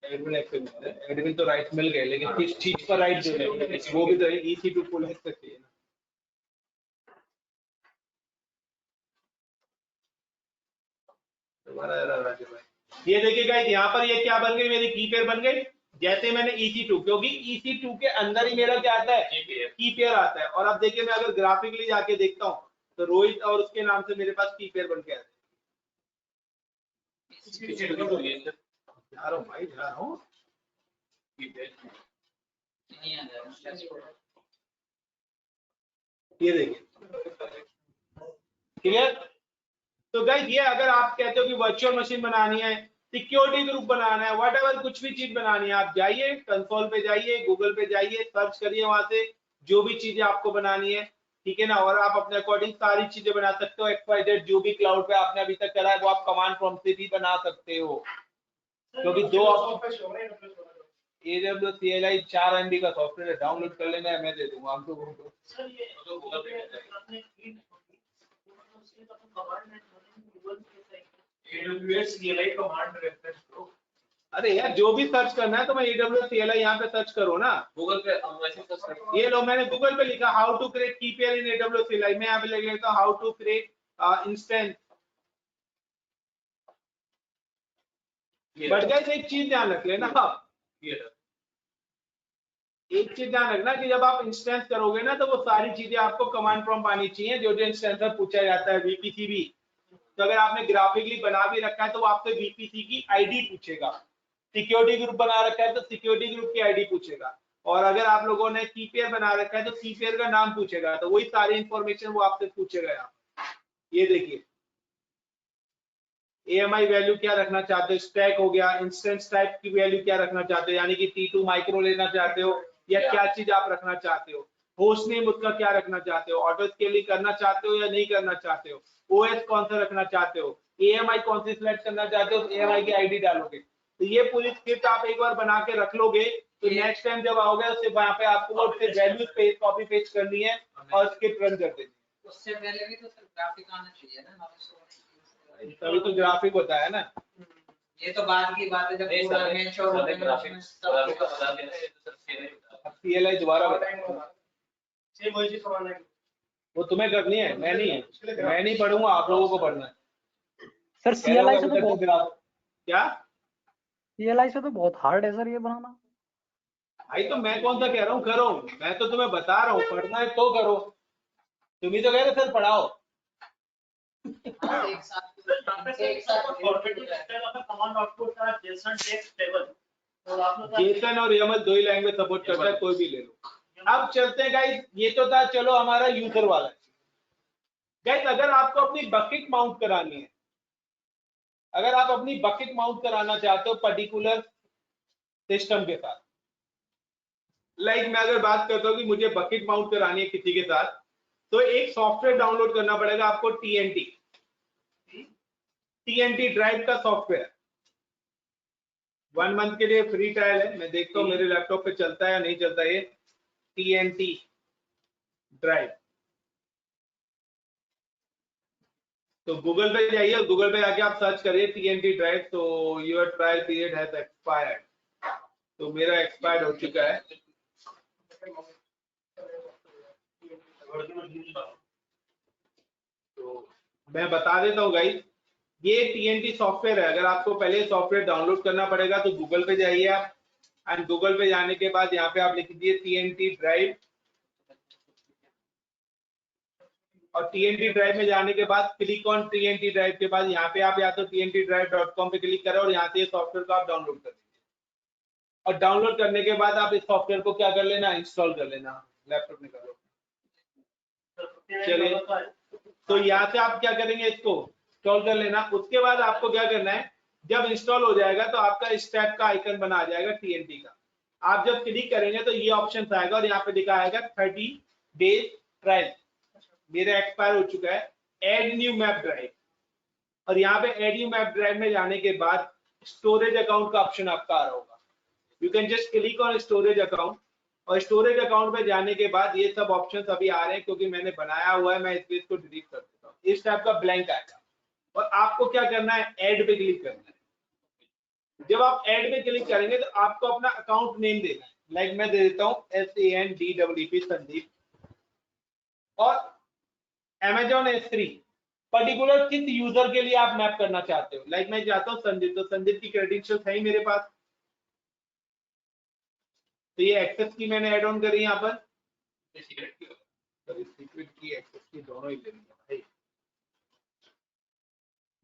एडमिन एक्सेस, एडमिन तो राइट मिल गए, लेकिन किस चीज पर राइट दे रहे हैं वो भी तो EC2 फुल एक्सेस चाहिए ना। दोबारा एरर आ गया भाई। ये देखिए गाइस, यहाँ पर ये क्या बन गई, मेरी की पेयर बन गई। जैसे मैंने EC2, क्योंकि EC2 के अंदर ही मेरा क्या आता है, की पेयर आता है। और अब देखिए मैं अगर ग्राफिकली जाके देखता हूँ तो रोहित और उसके नाम से मेरे पास की पेयर बन के आता है। जा रहा हूँ भाई, जा रहा हूँ। ये देखिए क्लियर। तो गाइस ये अगर आप कहते हो कि वर्चुअल मशीन बनानी है, सिक्योरिटी ग्रुप बनाना है, व्हाटएवर कुछ भी चीज बनानी है, आप जाइए कंसोल पे जाइए, गूगल पे जाइए, सर्च करिए वहां से जो भी चीजें आपको बनानी है, ठीक है ना। और आप अपने अकॉर्डिंग सारी चीजें बना सकते हो। XYZ जो भी क्लाउड पे आपने अभी तक करा है वो आप कमांड प्रॉम्प्ट से भी बना सकते हो। क्योंकि दो AWS CLI 4 MB का सॉफ्टवेयर है, डाउनलोड कर लेना है, मैं दे दूंगा आपको। AWS CLI कमांड रेफरेंस करो। अरे यार जो भी सर्च करना है तो मैं AWS CLI यहाँ पे सर्च करो ना। गूगल पे हम वैसे सर्च करते ये लो, मैंने गूगल पे लिखा how to create key pair in AWS CLI, मैं यहाँ पे लिख लेता हूँ how to create instance. But guys एक चीज ध्यान रख लेना आप, हैं। एक चीज ध्यान रखना कि जब आप इंस्टेंस करोगे ना तो वो सारी चीजें आपको कमांड प्रॉम्प्ट आनी चाहिए, जो जो इंस्टेंस में पूछा जाता है। VPC भी, तो अगर आपने ग्राफिकली बना भी रखा है तो वो आपसे VPC की आईडी पूछेगा। सिक्योरिटी ग्रुप बना रखा है तो सिक्योरिटी ग्रुप की आईडी पूछेगा, और अगर आप लोगों ने की पेयर बना रखा है तो की पेयर का नाम पूछेगा। तो वही सारी इंफॉर्मेशन वो आपसे पूछेगा। यहाँ ये देखिए AMI वैल्यू क्या रखना चाहते हो, स्टैक हो गया, इंस्टेंस टाइप की वैल्यू क्या रखना चाहते हो, यानी कि T2 माइक्रो लेना चाहते हो या क्या चीज आप रखना चाहते हो, होस्ट नेम उसका क्या रखना चाहते हो, ऑटो स्केलिंग करना चाहते हो या नहीं करना चाहते हो, OS कौन सा रखना चाहते हो, AMI कौन सी सिलेक्ट करना चाहते हो, तो AMI की आईडी डालोगे। तो ये पूरी स्क्रिप्ट आप एक बार बना के रख लोगे तो नेक्स्ट टाइम जब आओगे उससे वहां पे आपको वो वैल्यू पेज कॉपी पेस्ट करनी है और स्क्रिप्ट रन कर देनी है। उससे पहले भी तो सर ग्राफिक आना चाहिए ना, नॉलेज तो तभी तो ग्राफिक होता है ना। ये तो बाद की बात है जब पूरा मैच और सारे ग्राफिक्स ग्राफिक का बता देना है तो सर CLI होता है। CLI दोबारा बताएंगे, सेम वही चीज करवाना है। वो तुम्हें करनी है, मैं नहीं पढ़ूंगा, आप लोगों को पढ़ना है। सर CLI से तो क्या CLI से तो बहुत हार्ड है सर ये बनाना। भाई, तो मैं कौन सा कह रहा हूँ करो, मैं तो तुम्हें बता रहा हूँ पढ़ना है तो करो। तुम ही तो कह रहे सर पढ़ाओ। एक साथ फॉर्मेटिंग सिस्टम का कमांड आउटपुट का जेसन टेक्स्ट टेबल और आपने जेसन और YAML दो ही लैंग्वेज सपोर्ट करता है, कोई भी ले लो। अब चलते हैं गाइस, ये तो था चलो हमारा यूजर वाला। गाइस अगर आपको अपनी बकेट माउंट करानी है, अगर आप अपनी बकेट माउंट कराना चाहते हो पर्टिकुलर सिस्टम के साथ, लाइक मैं अगर बात करता हूँ कि मुझे बकेट माउंट करानी है किसी के साथ, तो एक सॉफ्टवेयर डाउनलोड करना पड़ेगा आपको, TNT ड्राइव का सॉफ्टवेयर। 1 मंथ के लिए फ्री ट्रायल है, मैं देखता हूँ मेरे लैपटॉप पे चलता है या नहीं चलता है। TNT ड्राइव, तो गूगल पे जाइए, गूगल पे जाके आप सर्च करिए TNT ड्राइव, तो your trial period has expired. तो मेरा एक्सपायर्ड हो चुका है। तो मैं बता देता हूँ गाइस, ये TNT सॉफ्टवेयर है। अगर आपको पहले सॉफ्टवेयर डाउनलोड करना पड़ेगा तो गूगल पे जाइए आप, एंड गूगल पे जाने के बाद यहाँ पे आप लिख दीजिए TNT ड्राइव, और TNT ड्राइव में जाने के बाद क्लिक ऑन TNT ड्राइव के बाद यहाँ पे आप या तो tntdrive.com पे क्लिक करें और यहाँ से सॉफ्टवेयर को आप डाउनलोड कर लीजिए। और डाउनलोड करने के बाद आप इस सॉफ्टवेयर को क्या कर लेना, इंस्टॉल कर लेना लैपटॉप में करो। चलिए, तो यहाँ से आप क्या करेंगे, इसको इंस्टॉल कर लेना। उसके बाद आपको क्या करना है, जब इंस्टॉल हो जाएगा तो आपका इस टाइप का आइकन बना आ जाएगा TNT का। आप जब क्लिक करेंगे तो ये ऑप्शन आएगा और यहाँ पे दिखा आएगा 30 डेज ट्रायल। मेरा एक्सपायर हो चुका है। ऐड न्यू मैप ड्राइव, और यहाँ पे ऐड न्यू मैप ड्राइव में जाने के बाद स्टोरेज अकाउंट का ऑप्शन आपका आ रहा होगा। You can just click on storage account, और स्टोरेज अकाउंट में जाने के बाद ये सब ऑप्शंस अभी आ रहे हैं क्योंकि मैंने बनाया हुआ है, मैं इस पेज को डिलीट कर देता हूँ। इस टाइप का ब्लैंक आएगा और आपको क्या करना है, ऐड पे क्लिक करना है। जब आप ऐड पे क्लिक करेंगे तो आपको अपना अकाउंट नेम देना है। लाइक मैं दे देता हूँ SANDEEP संदीप, और Amazon S3 पर्टिकुलर किस यूजर के लिए आप मैप करना चाहते हो। लाइक मैं चाहता हूँ संदीप, तो संदीप की क्रेडेंशियल्स है ही मेरे पास, तो ये एक्सेस की मैंने ऐड ऑन करी यहाँ पर, सीक्रेट की एक्सेस की दोनों ही लेनी है।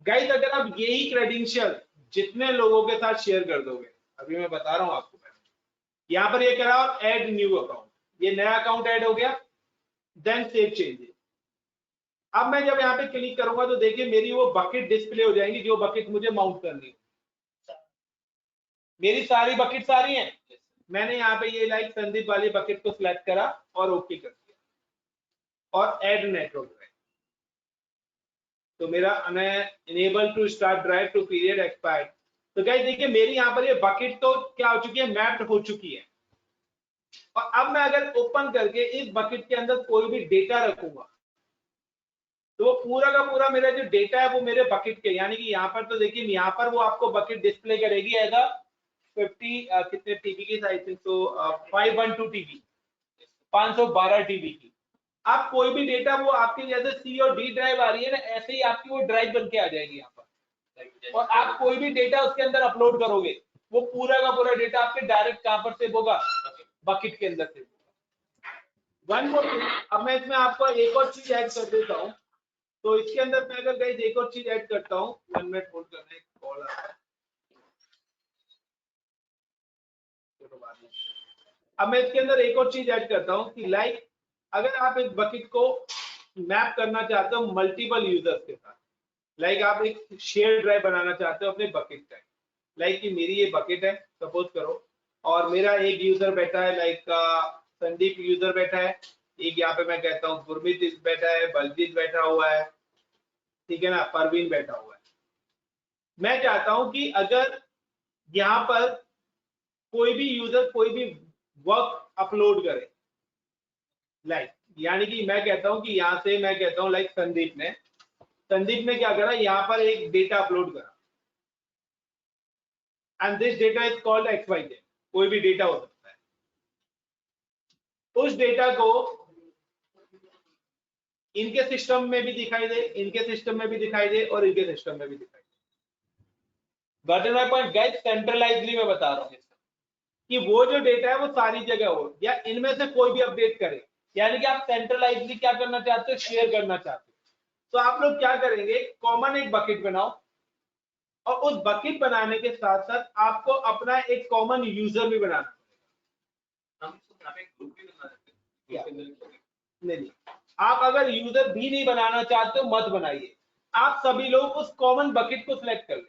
गाइस अगर आप यही क्रेडेंशियल जितने लोगों के साथ शेयर कर दोगे, अभी मैं बता रहा हूँ आपको, यहाँ पर ये कह रहा है ऐड न्यू अकाउंट, ये नया अकाउंट ऐड हो गया, देन सेव चेंजेस। अब मैं जब यहाँ पे क्लिक करूंगा तो देखिए मेरी वो बकेट डिस्प्ले हो जाएंगी, जो बकेट मुझे माउंट करनी है। मेरी सारी बकेट सारी हैं, मैंने यहाँ पे ये लाइक संदीप वाली बकेट को सिलेक्ट करा और ओके कर दिया, और ऐड नेटवर्क ड्राइव। तो मेरा enable to start drive to period expired. तो गाइस देखिए मेरी यहाँ पर ये बकेट तो क्या हो चुकी है, मैप्ड हो चुकी है। और अब मैं अगर ओपन करके इस बकेट के अंदर कोई भी डेटा रखूंगा तो वो पूरा का पूरा मेरा जो डेटा है वो मेरे बकेट के, यानी कि यहाँ पर तो देखिए यहाँ पर वो आपको बकेट डिस्प्ले करेगी एज अ कितने टीबी की आई थिंक तो 512 टीबी, 512 टीबी की। आप कोई भी डेटा वो आपकी जैसे सी और डी ड्राइव आ रही है ना, ऐसे ही आपकी वो ड्राइव बन के आ जाएगी यहाँ पर, और आप कोई भी डेटा उसके अंदर अपलोड करोगे, वो पूरा का पूरा डेटा आपके डायरेक्ट कहां पर सेव होगा, बकेट के अंदर सेव होगा। वन मोर थिंग, अब मैं इसमें आपको एक और चीज ऐड कर देता हूँ। तो इसके अंदर मैं अगर गाइस एक और चीज ऐड करता हूँ, 1 मिनट होल्ड करना, एक कॉल आ रहा है। अब मैं इसके अंदर एक और चीज ऐड करता हूँ कि लाइक अगर आप एक बकेट को मैप करना चाहते हो मल्टीपल यूजर्स के साथ, लाइक आप एक शेयर ड्राइव बनाना चाहते हो अपने बकेट का, लाइक कि मेरी ये बकेट है सपोज करो, और मेरा एक यूजर बैठा है, लाइक संदीप यूजर बैठा है, एक यहाँ पे मैं कहता हूँ गुरमीत बैठा है, बलजीत बैठा हुआ है, ठीक है ना, परवीन बैठा हुआ है। मैं चाहता हूं कि अगर यहाँ पर कोई भी यूजर कोई भी वर्क अपलोड करे, लाइक यानी कि मैं कहता हूं कि यहां से मैं कहता हूं लाइक संदीप ने क्या करा, यहाँ पर एक डेटा अपलोड करा, and this data is called XYZ, कोई भी डेटा हो सकता है। उस डेटा को इनके सिस्टम में भी दिखाई दे, इनके सिस्टम में भी दिखाई दे, और इनके सिस्टम में भी दिखाई दे। Got my point guys? Centralisedly मैं बता रहा हूं कि वो जो डेटा है वो सारी जगह हो, या इनमें से कोई भी अपडेट करे, यानी कि आप सेंट्रलाइजली क्या करना चाहते हो, शेयर करना चाहते हो। तो आप लोग क्या करेंगे, कॉमन एक बकेट बनाओ, और उस बकेट बनाने के साथ साथ आपको अपना एक कॉमन यूजर भी बनाना पड़ेगा। हम यहाँ पे ग्रुप भी बना सकते हैं। नहीं, आप अगर यूजर भी नहीं बनाना चाहते हो मत बनाइए, आप सभी लोग उस कॉमन बकेट को सिलेक्ट कर लेना।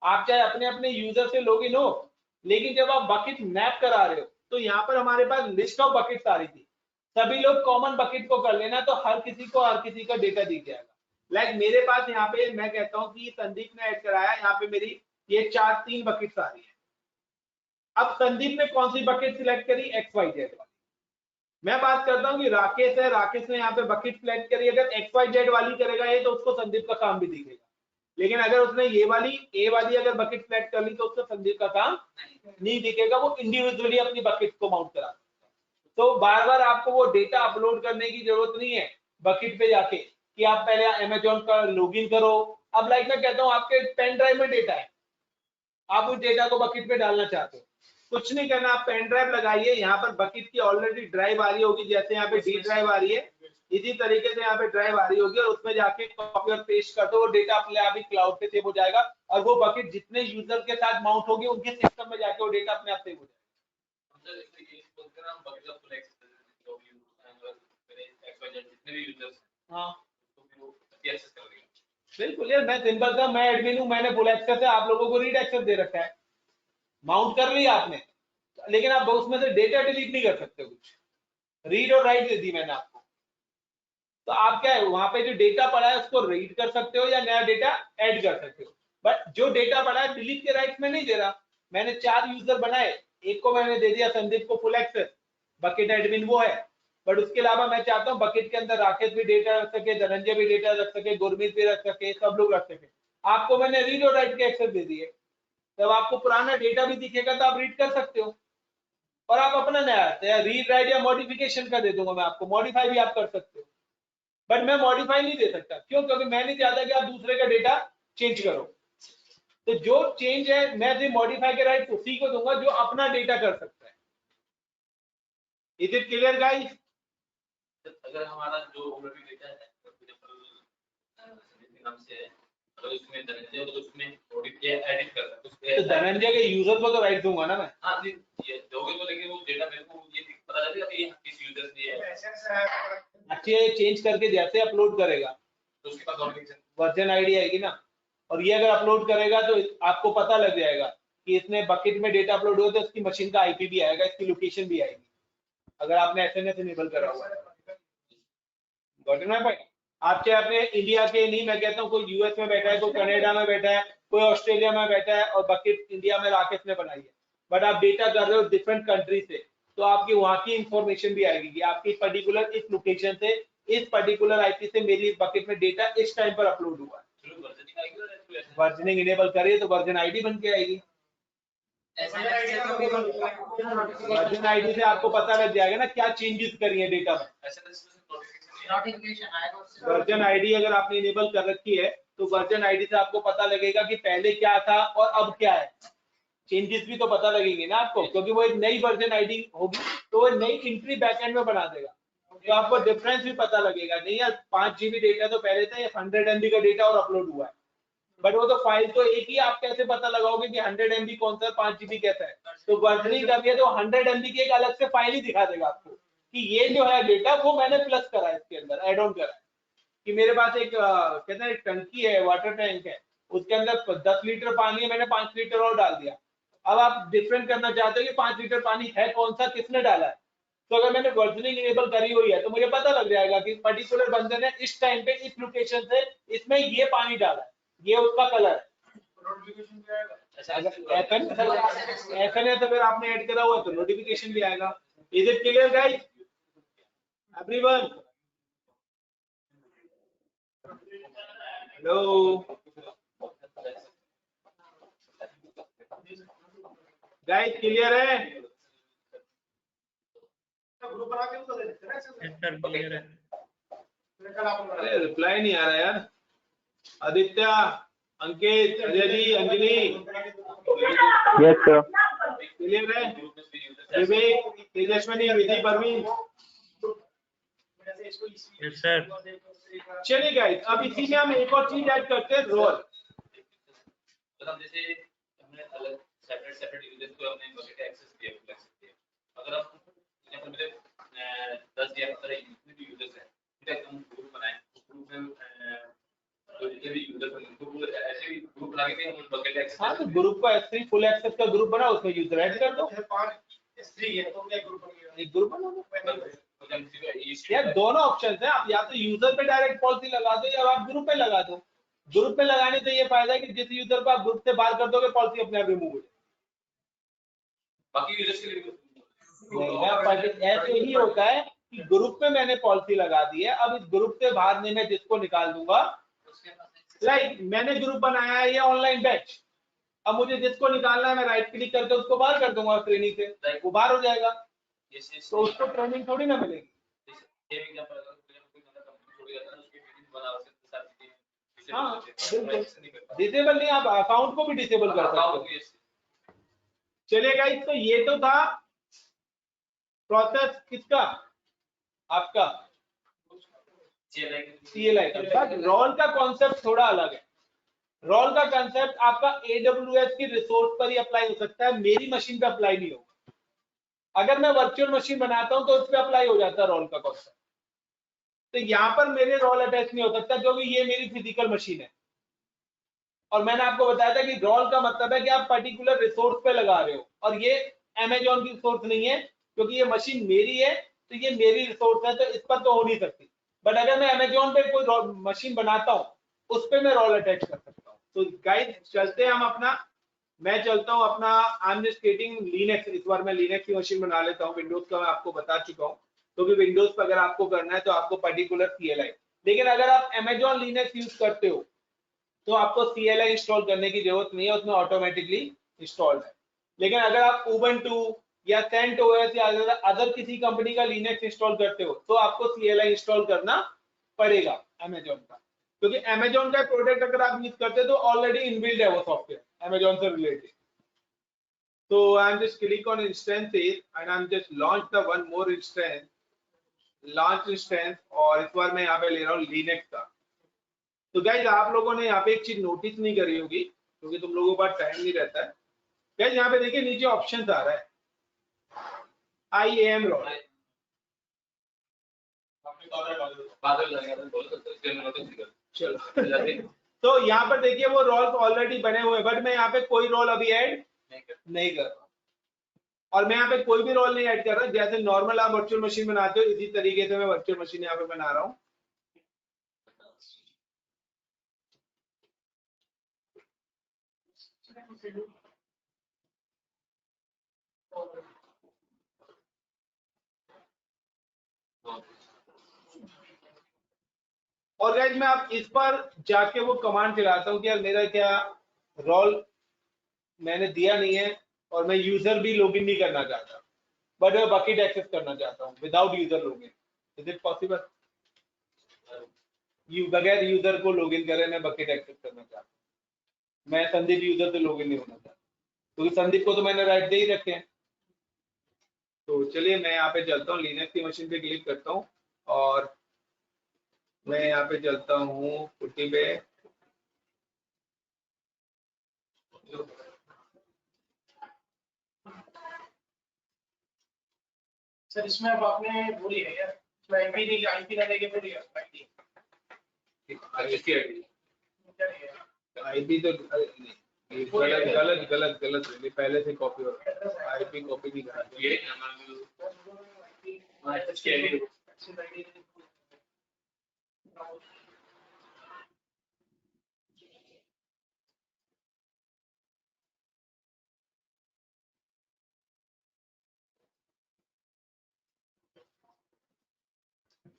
आप चाहे अपने अपने यूजर से लॉगिन हो, लेकिन जब आप बकेट मैप करा रहे हो तो यहाँ पर हमारे पास लिस्ट ऑफ बकेट्स आ रही थी, सभी लोग कॉमन बकेट को कर लेना, तो हर किसी को हर किसी का डेटा दिख जाएगा। लाइक मेरे पास यहाँ पे मैं कहता हूँ कि संदीप ने ऐड कराया, यहाँ पे मेरी ये 3 बकेट्स आ रही है। अब संदीप ने कौन सी बकेट सिलेक्ट करी, XYZ वाली। मैं बात करता हूँ कि राकेश है, राकेश ने यहाँ पे बकेट सिलेक्ट करी, अगर XYZ वाली करेगा ये तो उसको संदीप का काम भी दिखेगा, लेकिन अगर उसने ये वाली ए वाली अगर बकेट सिलेक्ट कर ली तो उसको संदीप का काम नहीं दिखेगा, वो इंडिविजुअली अपनी बकेट को माउंट करा सकता है। तो बार बार आपको वो डेटा अपलोड करने की जरूरत नहीं है बकेट पे जाके, कि आप पहले अमेजोन का लॉगिन करो। अब लाइक मैं कहता हूँ आपके पेन ड्राइव में डेटा है, आप उस डेटा को बकेट पे डालना चाहते हो, कुछ नहीं करना, आप पेन ड्राइव लगाइए, यहाँ पर बकेट की ऑलरेडी ड्राइव आ रही होगी, जैसे यहाँ पे डी ड्राइव आ रही है, इसी तरीके से यहाँ पे ड्राइव आ रही होगी, और उसमें जाके कॉपी और पेस्ट कर दो, वो डेटा अपने आप ही क्लाउड पे सेव हो जाएगा, और वो बकेट जितने यूजर के साथ माउंट होगी उनके सिस्टम में जाके वो डेटा अपने आप सेव हो जाएगा। बिल्कुल यार, मैं सिंपल था, मैं एडमिन हूँ, मैंने फुल एक्सेस है, आप लोगों को रीड एक्सेस दे रखा है, माउंट कर लिया आपने, लेकिन आप उसमें से डेटा डिलीट नहीं कर सकते, कुछ रीड और राइट दे दी मैंने आपको। तो आप क्या है, वहां पे जो डेटा पड़ा है उसको रीड कर सकते हो या नया डेटा ऐड कर सकते हो, बट जो डेटा पड़ा है डिलीट के राइट में नहीं दे रहा। मैंने 4 यूजर बनाए, एक को मैंने दे दिया संदीप को फुल एक्सेस, बकेट एडमिन वो है, बट उसके अलावा मैं चाहता हूँ बकेट के अंदर राकेश भी डेटा रख सके, धनंजय भी डेटा रख सके, गुरमीत भी रख सके, सब लोग रख सके। आपको मैंने रीड और राइट के एक्सेस दे दिए, तब आपको पुराना डेटा भी दिखेगा तो आप रीड कर सकते हो, और आप अपना नया रीड राइट या मॉडिफिकेशन का दे दूंगा मैं आपको, मॉडिफाई भी आप कर सकते हो, बट मैं मॉडिफाई नहीं दे सकता, क्यों? क्योंकि मैं नहीं चाहता कि आप दूसरे का डेटा चेंज करो। तो जो चेंज है मैं सिर्फ मॉडिफाई के राइट उसी को दूंगा जो अपना डेटा कर सकता है। Is it clear guys? अगर हमारा जो ऑलरेडी डेटा है नाम से है, अगर उसमें धनंजय हो तो उसमें ऑडिट या एडिट कर सकते हैं, तो धनंजय के यूजर को तो राइट दूंगा ना मैं। हाँ जी, ये दोगे तो, लेकिन वो डेटा मेरे को ये पता चलेगा कि ये किस यूजर से है। अच्छा, ये चेंज करके जैसे अपलोड करेगा तो उसके पास वर्जन आईडी आएगी ना, और ये अगर अपलोड करेगा तो आपको पता लग जाएगा कि इसने बकेट में डेटा अपलोड हुआ, तो इसकी मशीन का आईपी भी आएगा, इसकी लोकेशन भी आएगी, अगर आपने एसएनएस इनेबल करा हुआ है। Got it my point? आप चाहे अपने इंडिया के नहीं, मैं कहता हूँ कोई यूएस में बैठा है, कोई कनाडा में बैठा है, कोई ऑस्ट्रेलिया में बैठा है, और बकेट इंडिया में राकेश ने बनाई है, बट आप डेटा कर रहे हो डिफरेंट कंट्री से, तो आपकी वहां की इंफॉर्मेशन भी आएगी कि आपकी पर्टिकुलर इस लोकेशन से, इस पर्टिकुलर आईपी से मेरी बकेट में डेटा इस टाइम पर अपलोड हुआ है। वर्जनिंग इनेबल करिए तो वर्जन आईडी बन के आएगी। वर्जन आईडी से आपको पता लग जाएगा ना क्या चेंजेस करी है डेटा में। नोटिफिकेशन आएगा उससे। वर्जन आईडी अगर आपने इनेबल कर रखी है तो वर्जन आईडी से आपको पता लगेगा कि पहले क्या था और अब क्या है। चेंजेस भी तो पता लगेंगे ना आपको, क्योंकि वो एक नई वर्जन आईडी होगी तो वो नई एंट्री बैकएंड में बना देगा, तो आपको डिफरेंस भी पता लगेगा। नहीं यार 5 GB डेटा तो पहले था, 100 MB का डेटा और अपलोड हुआ है, बट वो तो फाइल तो एक ही। आप कैसे पता लगाओगे कि 100 MB कौन सा 5 GB कैसा है? तो वर्जनिंग करिए तो 100 MB की एक अलग से फाइल ही दिखा देगा आपको कि ये जो है डेटा वो मैंने प्लस करा है, इसके अंदर एड ऑन करा है। कि मेरे पास एक कहते हैं टंकी है, वाटर टैंक है, उसके अंदर 10 लीटर पानी है, मैंने 5 लीटर और डाल दिया। अब आप डिफरेंट करना चाहते हो कि 5 लीटर पानी है कौन सा, किसने डाला है, तो अगर मैंने वर्जनिंग इनेबल करी हुई है तो मुझे पता लग जाएगा कि पर्टिकुलर बंदे ने इस टाइम पे इस लोकेशन से इसमें ये पानी डाला है, ये उसका कलर है। नोटिफिकेशन भी आएगा। ऐसा है तो फिर आपने ऐड करा हुआ तो नोटिफिकेशन भी आएगा। Is it clear guys everyone? Hello guys, clear है? ग्रुप बना के उसको दे देते हैं अरे रिप्लाई नहीं आ रहा यार। आदित्य, अंकित, Ajay ji, Anjali, yes sir. Clear है? विवेक, तेजस्वनी, विधि, परवीन, यस सर। चलिए गाइस, अब इसी में हम एक और चीज ऐड करते हैं, रोल। जैसे हमने अलग सेपरेट यूजर्स को हमने बकेट एक्सेस दिया, फुल एक्सेस दिया। अगर हम एग्जांपल में 10 या 15 यूजर्स हैं, ठीक है, हम ग्रुप बनाए, ग्रुप में जो जितने भी यूजर्स हैं उनको ऐसे ही ग्रुप बना के हम बकेट एक्सेस। हाँ, तो ग्रुप को S3 फुल एक्सेस का ग्रुप बना, उसमें यूजर ऐड कर दो। 5 S3 है तो क्या ग्रुप बन गया? एक ग्रुप बना दो यार। दोनों ऑप्शन है, आप या तो यूजर पे डायरेक्ट पॉलिसी लगा दो या आप ग्रुप पे लगा दो। ग्रुप पे लगाने से ये फायदा है कि जिस यूजर को आप ग्रुप से बाहर कर दोगे पॉलिसी अपने आप रिमूव हो जाएगी। बाकी यूजर्स के लिए ऐसे ही होता है कि ग्रुप में मैंने पॉलिसी लगा दी है, अब इस ग्रुप से बाहर नहीं, मैं जिसको निकाल दूंगा। लाइक मैंने ग्रुप बनाया है ये ऑनलाइन बैच, अब मुझे जिसको निकालना है मैं राइट क्लिक करके उसको बाहर कर दूंगा ट्रेनिंग से, वो बाहर हो जाएगा, तो उसको ट्रेनिंग थोड़ी ना मिलेगी। हाँ बिल्कुल, डिसेबल नहीं, आप अकाउंट को भी डिसेबल कर सकते हो। चलिए गाइस, तो ये तो था प्रोसेस किसका, आपका CLI का। बट रोल का कॉन्सेप्ट थोड़ा अलग है। रोल का कॉन्सेप्ट आपका AWS की रिसोर्स पर ही अप्लाई हो सकता है, मेरी मशीन पे अप्लाई नहीं होगा। अगर मैं वर्चुअल मशीन बनाता हूं तो उस पर अप्लाई हो जाता है रोल का कॉन्सेप्ट। तो यहाँ पर मेरे रोल अटैच नहीं हो सकता क्योंकि ये मेरी फिजिकल मशीन है। और मैंने आपको बताया था कि रोल का मतलब है कि आप पर्टिकुलर रिसोर्स पे लगा रहे हो, और ये अमेजॉन की रिसोर्स नहीं है क्योंकि ये मशीन मेरी है, तो ये मेरी रिसोर्स है, तो इस पर तो हो नहीं सकती। बट अगर मैं अमेजॉन पे कोई मशीन बनाता हूँ उस पर मैं रोल अटैच कर सकता हूँ। तो गाइस चलते हैं हम अपना, मैं चलता हूँ अपना, आई एम जस्ट क्रिएटिंग लिनक्स। इस बार मैं लिनक्स की मशीन बना लेता हूँ, विंडोज का मैं आपको बता चुका हूँ, क्योंकि विंडोज पर अगर आपको करना है तो आपको पर्टिकुलर CLI। लेकिन अगर आप अमेजॉन लिनक्स यूज करते हो तो आपको CLI इंस्टॉल करने की जरूरत नहीं है, उसमें ऑटोमेटिकली इंस्टॉल्ड है। लेकिन अगर आप Ubuntu या CentOS या अदर किसी कंपनी का लिनक्स इंस्टॉल करते हो तो आपको CLI इंस्टॉल करना पड़ेगा अमेजॉन का, क्योंकि अमेजॉन का प्रोडक्ट अगर आप यूज करते हो तो ऑलरेडी इनबिल्ट है वो सॉफ्टवेयर अमेजॉन से रिलेटेड। तो आई am just click on instances and I am just launch the one more instance, launch instance, और इस बार मैं यहाँ पे ले रहा हूँ लिनक्स का। तो गाइज आप लोगों ने यहाँ पे एक चीज नोटिस नहीं करी होगी क्योंकि तुम लोगों के पास टाइम नहीं रहता है। गाइज यहाँ पे देखिए नीचे ऑप्शंस आ रहा है IAM रोल। चलो तो यहाँ पर देखिए वो रोल्स ऑलरेडी बने हुए हैं, बट मैं यहाँ पे कोई रोल अभी ऐड नहीं कर रहा, और मैं यहाँ पे कोई भी रोल नहीं ऐड कर रहा। जैसे नॉर्मल आप वर्चुअल मशीन बनाते हो इसी तरीके से मैं वर्चुअल मशीन यहाँ पे बना रहा हूँ। और गाइस मैं अब इस पर जाके वो कमांड चलाता हूँ कि यार मेरा क्या रोल मैंने दिया नहीं है, और मैं यूजर भी लॉगिन नहीं करना चाहता, बट मैं बकेट एक्सेस करना चाहता हूँ without user login, is it possible? बगैर यूजर को लॉगिन करे मैं बकेट एक्सेस करना चाहता हूँ, मैं संदीप यूजर से लॉगिन नहीं होना चाहता, क्योंकि संदीप को तो मैंने राइट दे ही रखे हैं। तो चलिए मैं यहाँ पे चलता हूँ, लिनक्स की मशीन पे क्लिक करता हूँ और मैं यहाँ पे चलता हूँ पुट्टी पे। सर इसमें अब आपने वो लिया है यार, इसमें आईपी ना लेके बोलिए आईडी आईपी तो गलत गलत गलत गलत पहले से कॉपी हो रहा है, आईपी कॉपी नहीं करा ये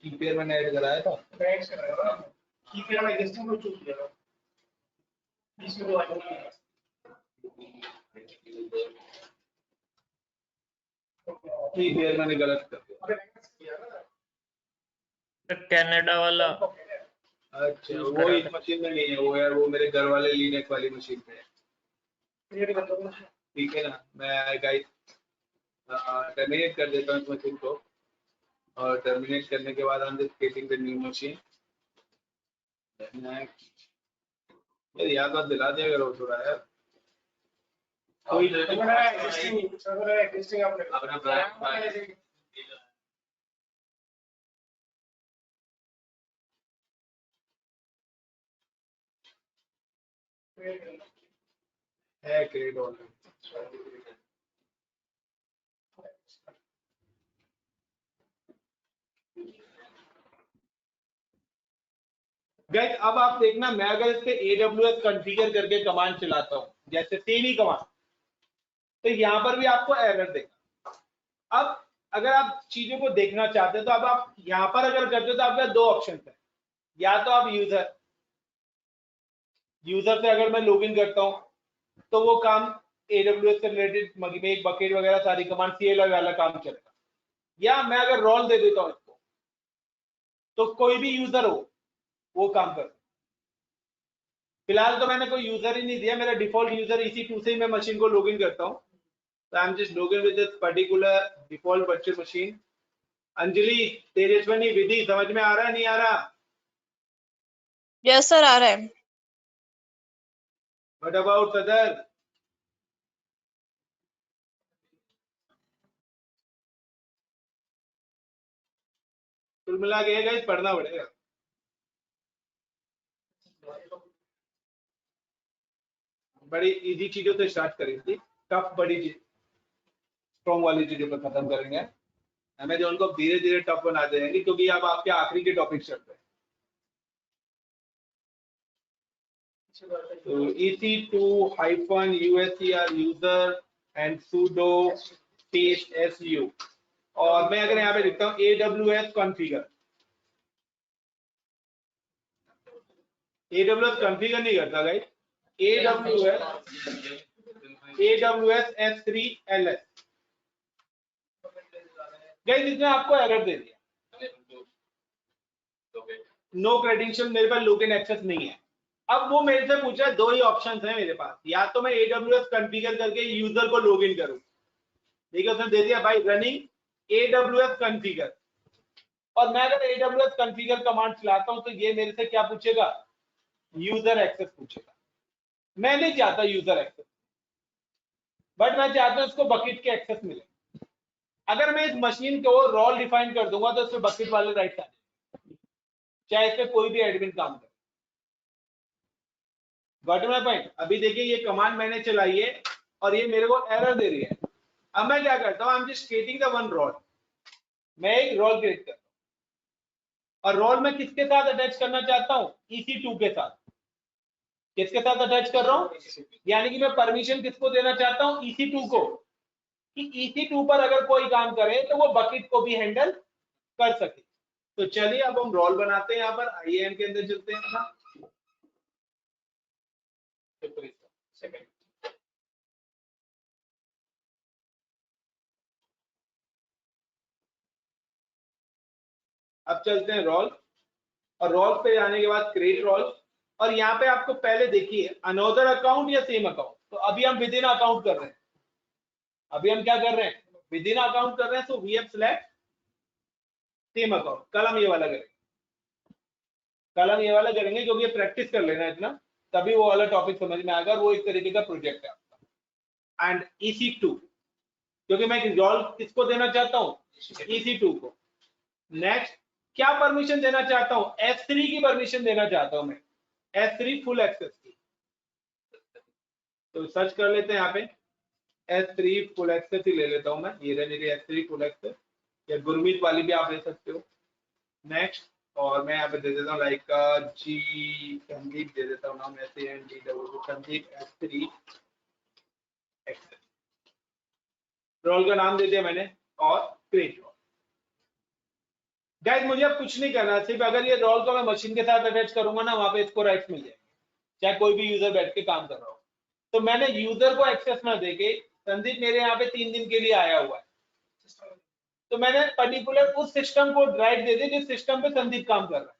कीपेयर मैंने ऐड कराया था। बैंक्स कराया की फिर मैं एग्जिस्टिंग को चूज किया इसमें तो आईडी कीपेयर मैंने गलत कर दिया। कनाडा वाला अच्छा वो इस मशीन में नहीं है, वो यार वो मेरे घर वाले लिनक्स वाली मशीन पे है। ठीक है ना, मैं गाइस टर्मिनेट कर देता हूँ इस मशीन को, और टर्मिनेट करने के बाद हम just creating the new machine. याद बात दिला दिया अगर वो थोड़ा यार कोई एग्जिस्टिंग आपने अपना ब्रांड है क्रिएट ऑलरेडी। गाइस अब आप देखना, मैं अगर इस पे AWS कॉन्फ़िगर करके कमांड चलाता हूँ जैसे सेम ही कमांड, तो यहाँ पर भी आपको एरर देगा। अब अगर आप चीजों को देखना चाहते हैं तो अब आप यहाँ पर अगर करते हो तो आपके दो ऑप्शन है, या तो आप यूजर से अगर मैं लॉगिन करता हूँ तो वो काम AWS से रिलेटेड एक बकेट वगैरह सारी कमांड CLI वाला काम चलेगा, या मैं अगर रोल दे देता हूँ इसको तो कोई भी यूजर हो वो काम कर। फिलहाल तो मैंने कोई यूजर ही नहीं दिया, मेरा डिफॉल्ट यूजर EC2 से ही मैं मशीन को लॉगिन करता हूँ। So I'm just login with this particular default virtual machine. Anjali, Tejaswini, विधि समझ में आ रहा है नहीं आ रहा? यस सर आ रहा है। What about Sadar? कुल मिला के गाइस पढ़ना पड़ेगा। बड़ी इजी चीजों से स्टार्ट करेंगे, टफ बड़ी चीज स्ट्रॉन्ग वाली चीजों पर खत्म करेंगे, हमें जो उनको धीरे धीरे टफ बनाते रहेंगे, क्योंकि अब आपके आखिरी के टॉपिक चलते हैं। तो EC2-USCR user and sudo space su, और मैं अगर यहाँ पे लिखता हूँ AWS कॉन्फ़िगर, AWS कॉन्फ़िगर नहीं करता guys, AWS S3 LS guys, इसने आपको एरर दे दिया, नो क्रेडेंशियल, मेरे पास लॉगिन एक्सेस नहीं है। अब वो मेरे से पूछा दो ही ऑप्शंस हैं मेरे पास, या तो मैं AWS कॉन्फ़िगर करके यूजर को लॉगिन करूं, ठीक है, उसने दे दिया भाई रनिंग AWS कॉन्फ़िगर, और मैं अगर AWS कॉन्फ़िगर कमांड चलाता हूं तो ये मेरे से क्या पूछेगा, यूजर एक्सेस पूछेगा। मैं नहीं चाहता यूजर एक्सेस, बट मैं चाहता हूं इसको बकेट के एक्सेस मिले। अगर मैं इस मशीन को रोल डिफाइन कर दूंगा तो इसमें बकेट वाले राइट्स आ जाएंगे, चाहे इसमें कोई भी एडमिन काम करे। Got my point? अभी देखिए ये कमांड मैंने चलाई है और ये मेरे को एरर दे रही है। अब मैं क्या करता हूँ, I am just creating the one role, मैं एक रोल क्रिएट करता हूँ, और रोल में किसके साथ अटैच करना चाहता हूँ, EC2 के साथ। किसके साथ अटैच कर रहा हूँ, यानी कि मैं परमिशन किसको देना चाहता हूँ, EC2 को, कि EC2 पर अगर कोई काम करे तो वो बकेट को भी हैंडल कर सके। तो चलिए अब हम रोल बनाते हैं, यहाँ पर IAM के अंदर चलते हैं ना, अब चलते हैं रोल, और रोल पे जाने के बाद क्रिएट रोल, और यहाँ पे आपको पहले देखिए अनदर अकाउंट या सेम अकाउंट। तो अभी हम विद इन अकाउंट कर रहे हैं, अभी हम क्या कर रहे हैं, विद इन अकाउंट कर रहे हैं। So we have select same account. कल हम ये वाला करेंगे, कल हम ये वाला करेंगे क्योंकि प्रैक्टिस कर लेना इतना, तभी वो वाला टॉपिक समझ में आएगा। वो एक तरीके का प्रोजेक्ट है आपका। एंड EC2, क्योंकि मैं रिजॉल्व किसको देना चाहता हूँ, EC2 को। नेक्स्ट क्या परमिशन देना चाहता हूँ, S3 की परमिशन देना चाहता हूँ मैं, S3 फुल एक्सेस की। तो सर्च कर लेते हैं यहाँ पे, S3 फुल एक्सेस ही ले लेता हूँ मैं, ये रही मेरी S3 फुल एक्सेस, या गुरमीत वाली भी आप ले सकते हो। नेक्स्ट, और मैं यहाँ पे दे देता हूँ लाइक जी संदीप दे देता हूँ नाम, SANDW Sandeep S3 access. Role का नाम दे दिया मैंने, और क्रिएट रोल। गाइस मुझे अब कुछ नहीं करना, सिर्फ अगर ये रोल को मैं मशीन के साथ अटैच करूंगा ना, वहां पे इसको राइट्स मिल जाएंगे, चाहे कोई भी यूजर बैठ के काम कर रहा हो। तो मैंने यूजर को एक्सेस ना देके, संदीप मेरे यहाँ पे 3 दिन के लिए आया हुआ है, तो मैंने पर्टिकुलर उस सिस्टम को राइट दे दी जिस सिस्टम पे संदीप काम कर रहा है,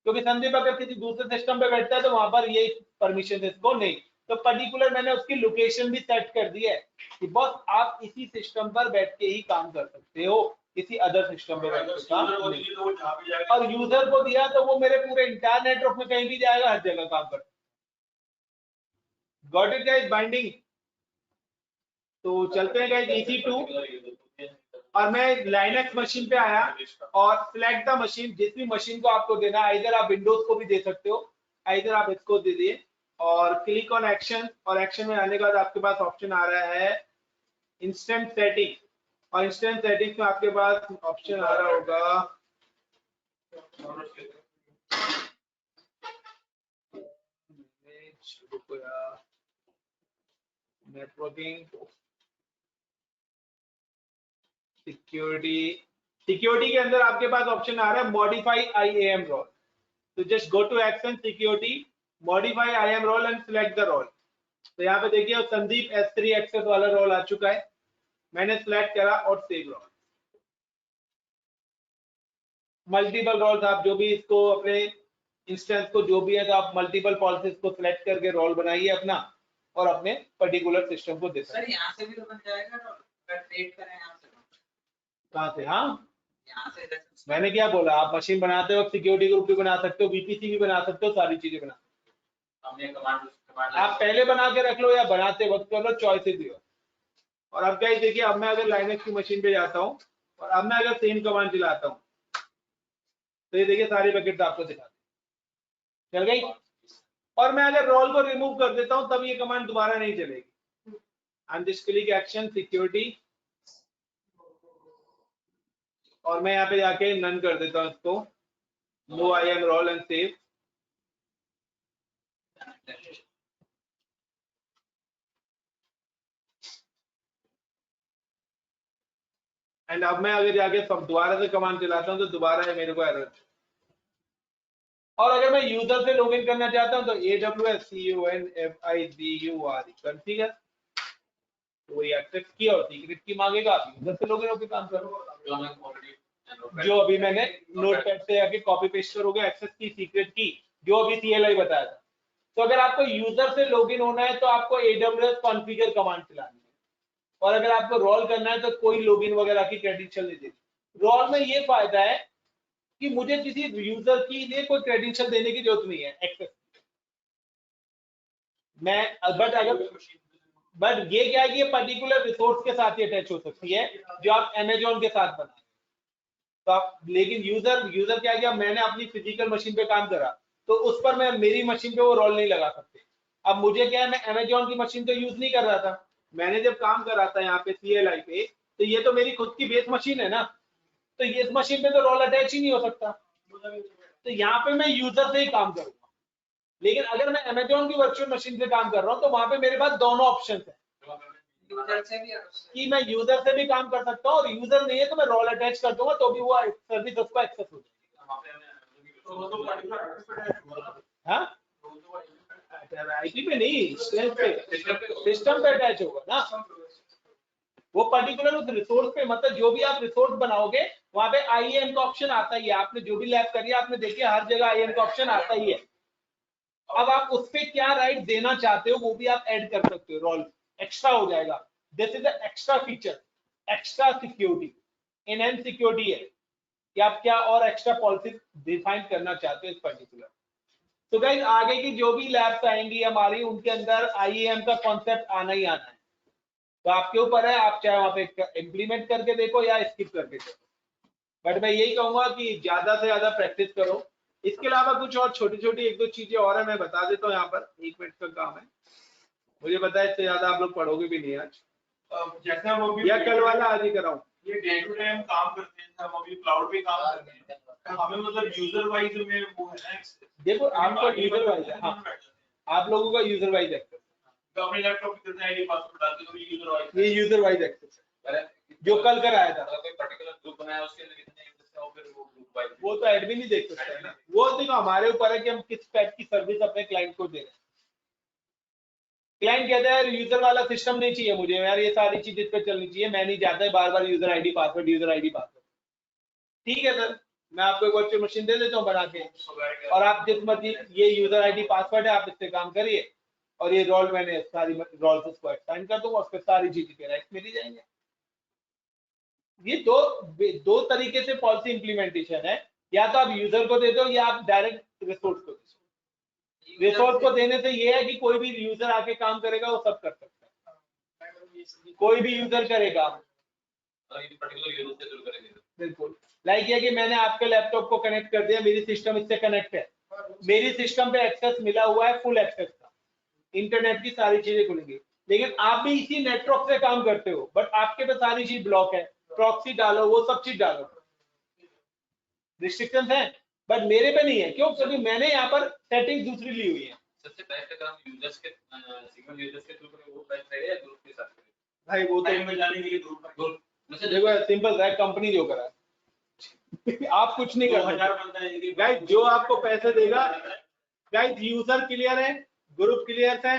क्योंकि संदीप अगर किसी दूसरे सिस्टम पे बैठता है तो वहां पर ये परमिशन इसको नहीं। तो पर्टिकुलर मैंने उसकी लोकेशन भी सेट कर दी है कि बस आप इसी सिस्टम पर बैठ के ही काम कर सकते हो, किसी अदर सिस्टम पे बैठ के काम नहीं। और यूजर को दिया तो वो मेरे पूरे इंटायर नेटवर्क में कहीं भी जाएगा, हर जगह काम कर। Got it guys, binding. तो चलते हैं गाइस EC2, और मैं लाइनक्स मशीन पे आया और सिलेक्ट द मशीन, जिस भी मशीन को आपको देना है, इधर आप विंडोज को भी दे सकते हो, इधर आप इसको दे दिए, और क्लिक ऑन एक्शन। और एक्शन में आने के बाद आपके पास ऑप्शन आ रहा है इंस्टेंट सेटिंग, और इंस्टेंट सेटिंग में आपके पास ऑप्शन आ रहा होगा नेटवर्किंग सिक्योरिटी। सिक्योरिटी के अंदर आपके पास ऑप्शन आ रहा है मॉडिफाई IAM रोल। तो just go to action security, modify IAM role and select the role. तो यहाँ पे देखिए संदीप S3 एक्सेस वाला रोल आ चुका है, मैंने सिलेक्ट करा और सेव रोल। मल्टीपल रोल्स, आप जो भी इसको अपने इंस्टेंस को जो भी है, तो आप मल्टीपल पॉलिसीज को सिलेक्ट करके रोल बनाइए अपना, और अपने पर्टिकुलर सिस्टम को दे सकते हैं। सर यहाँ से भी तो बन जाएगा ना, अगर ट्रेड करें यहाँ से। कहाँ से? हाँ, यहाँ से जैसे मैंने क्या बोला, आप मशीन बनाते हो सिक्योरिटी ग्रुप भी बना सकते हो, VPC भी बना सकते हो, सारी चीजें बना सकते हमने कमांड हो। आप पहले बना के रख लो या बनाते वक्त कर लो, चॉइसेस ही हो। और अब गाइस देखिए, अब मैं अगर लाइनक्स की मशीन पे जाता हूँ और अब मैं अगर सेम कमांड चलाता हूँ, तो ये देखिए सारी पैकेट आपको दिखाते, चल गई। और मैं अगर रोल को रिमूव कर देता हूं तब ये कमांड दोबारा नहीं चलेगी। And this click action security, और मैं यहाँ पे जाके नन कर देता हूँ इसको, no IAM role and save. And अब मैं अगर जाके सब दोबारा से कमांड चलाता हूँ तो दोबारा है मेरे को एरर। और अगर मैं यूजर से लॉगिन करना चाहता हूं तो AWS CONFIGURE कॉन्फ़िगर, तो वही एक्सेस की और सीक्रेट की मांगेगा, आप यूजर से लॉगिन होकर काम करो, जो अभी मैंने नोटपैड से आके कॉपी पेस्ट करोगे एक्सेस की सीक्रेट की, जो अभी CLI बताया था। तो अगर आपको यूजर से लॉगिन होना है तो आपको AWS कॉन्फ़िगर कमांड चलानी है, और अगर आपको रोल करना है तो कोई लॉगिन वगैरह की क्रेडेंशियल नहीं देगी। रोल में ये फायदा है कि मुझे किसी यूजर के लिए कोई क्रेडेंशियल देने की जरूरत नहीं है एक्सेस। मैं बट ये क्या है कि ये पर्टिकुलर रिसोर्स के साथ ही अटैच हो सकती है जो आप Amazon के साथ बना, तो आप, लेकिन यूजर क्या किया, मैंने अपनी फिजिकल मशीन पे काम करा तो उस पर मैं मेरी मशीन पे वो रोल नहीं लगा सकते। अब मुझे क्या है, मैं Amazon की मशीन तो यूज नहीं कर रहा था, मैंने जब काम कर रहा था यहाँ पे CLI पे, तो ये तो मेरी खुद की बेस मशीन है ना, तो ये इस मशीन पे तो रोल अटैच ही नहीं हो सकता। तो यहाँ पे मैं यूजर से ही काम करूंगा। लेकिन अगर मैं Amazon की वर्चुअल मशीन से काम कर रहा हूँ तो वहां पे मेरे पास दोनों ऑप्शन है यूजर से भी और उससे कि मैं यूजर से भी काम कर सकता हूँ, और यूजर नहीं है तो मैं रोल अटैच कर दूंगा तो भी वो सर्विस उसको एक्सेस हो जाएगी। हाँ, IP पे नहीं, सिस्टम पे अटैच होगा ना। वो पर्टिकुलर उस रिसोर्स पे, मतलब जो भी आप रिसोर्स बनाओगे वहां पे IAM का ऑप्शन आता ही है। आपने जो भी लैब करी है आपने देखिए हर जगह IAM का ऑप्शन आता ही है। अब आप उस पे क्या राइट देना चाहते हो वो भी आप ऐड कर सकते हो, रोल एक्स्ट्रा हो जाएगा। This is extra feature, extra security, enhance security है कि आप क्या और एक्स्ट्रा पॉलिसी डिफाइन करना चाहते हो इस पर्टिकुलर। तो गाइस आगे की जो भी लैब्स आएंगी हमारी उनके अंदर IAM का कॉन्सेप्ट आना ही आना है। तो आपके ऊपर है, आप चाहे वहां पे इम्प्लीमेंट करके देखो या स्किप करके देखो, बट मैं यही कहूंगा कि ज्यादा से ज्यादा प्रैक्टिस करो। इसके अलावा कुछ और छोटी छोटी एक दो चीजें और है, मैं बता देता हूँ यहाँ पर, 1 मिनट का काम है, मुझे पता है इससे ज्यादा आप लोग पढ़ोगे भी नहीं आज, जैसे हम अभी या कल वाला आज ही कराऊं। ये डे टू डे हम काम करते हैं, हम अभी क्लाउड पे काम करते हैं, हमें मतलब यूजर वाइज में वो है ना, देखो आपका यूजर वाइज है, हाँ आप लोगों का यूजर वाइज एक्सेस, तो अपने लैपटॉप पे कितना आईडी पासवर्ड डालते हो यूजर वाइज, ये यूजर वाइज एक्सेस है जो कल कराया था। कोई पर्टिकुलर ग्रुप बनाया उसके अंदर कितने यूजर्स हैं और फिर वो ग्रुप वाइज वो तो एडमिन ही देख सकता है ना, वो देखो हमारे ऊपर है कि हम किस टाइप की सर्विस अपने क्लाइंट को दे रहे हैं। क्लाइंट कहता है यूजर वाला सिस्टम नहीं चाहिए मुझे यार, ये सारी चीज इस पे चलनी चाहिए, मैं नहीं चाहता है बार बार user ID password user ID password. ठीक है सर, मैं आपको एक वर्चुअल मशीन दे देता हूँ बना के, और आप जिस मर्जी ये यूजर आईडी पासवर्ड है आप इससे काम करिए, और ये रोल मैंने सारी रोल उसको असाइन कर दूंगा, उस पर सारी चीजें के राइट मिल ही जाएंगे। ये दो तरीके से पॉलिसी इंप्लीमेंटेशन है, या तो आप यूजर को दे दो या आप डायरेक्ट रिसोर्स को दे दो। रिसोर्स को देने से ये है कि कोई भी यूजर आके काम करेगा वो सब कर सकता है, कोई भी यूजर करेगा, पर्टिकुलर यूजर से शुरू करेंगे। बिल्कुल। लाइक ये कि मैंने आपके लैपटॉप को कनेक्ट कर दिया, मेरी सिस्टम इससे कनेक्ट है, मेरी सिस्टम पे एक्सेस मिला हुआ है, फुल एक्सेस का, इंटरनेट की सारी चीजें खुलेंगी, लेकिन आप भी इसी नेटवर्क से काम करते हो, बट आपके पे सारी चीज ब्लॉक है, प्रॉक्सी डालो वो सब चीज डालो, रिस्ट्रिक्शंस हैं, बट मेरे पे नहीं है। क्यों? क्योंकि मैंने यहाँ पर सेटिंग दूसरी ली हुई है। सबसे बेस्ट अगर हम यूजर्स के सिंगल यूजर्स के थ्रू करें वो बेस्ट रहेगा या ग्रुप के साथ करें? भाई वो तो में जाने के लिए ग्रुप देखो सिंपल है, कंपनी जो करा आप कुछ नहीं कर 2000 बनता है गाइस, जो आपको पैसे देगा। गाइस यूजर क्लियर है, ग्रुप क्लियर है,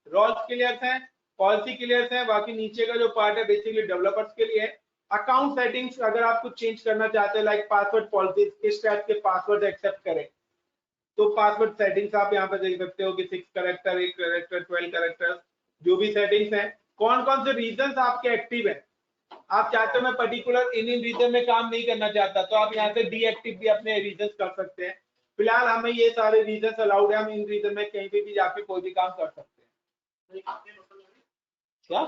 रोल्स क्लियर है, पॉलिसी क्लियर है, बाकी नीचे का जो पार्ट है बेसिकली डेवलपर्स के लिए है। अकाउंट सेटिंग्स अगर आप कुछ चेंज करना चाहते हैं, लाइक पासवर्ड पॉलिसी, किस टाइप के पासवर्ड एक्सेप्ट करें, तो पासवर्ड सेटिंग्स आप यहाँ पे देख सकते हो कि 6 कैरेक्टर, 1 कैरेक्टर, 12 कैरेक्टर, जो भी सेटिंग्स हैं, कौन कौन से रीजन आपके एक्टिव है। आप चाहते हो मैं पर्टिकुलर इन रीजन में काम नहीं करना चाहता, तो आप यहाँ से डीएक्टिव भी अपने रीजन कर सकते हैं। फिलहाल हमें ये सारे रीजन अलाउड है, हम इन रीजन में कहीं पे भी जाके कोई भी काम कर सकते हैं। क्या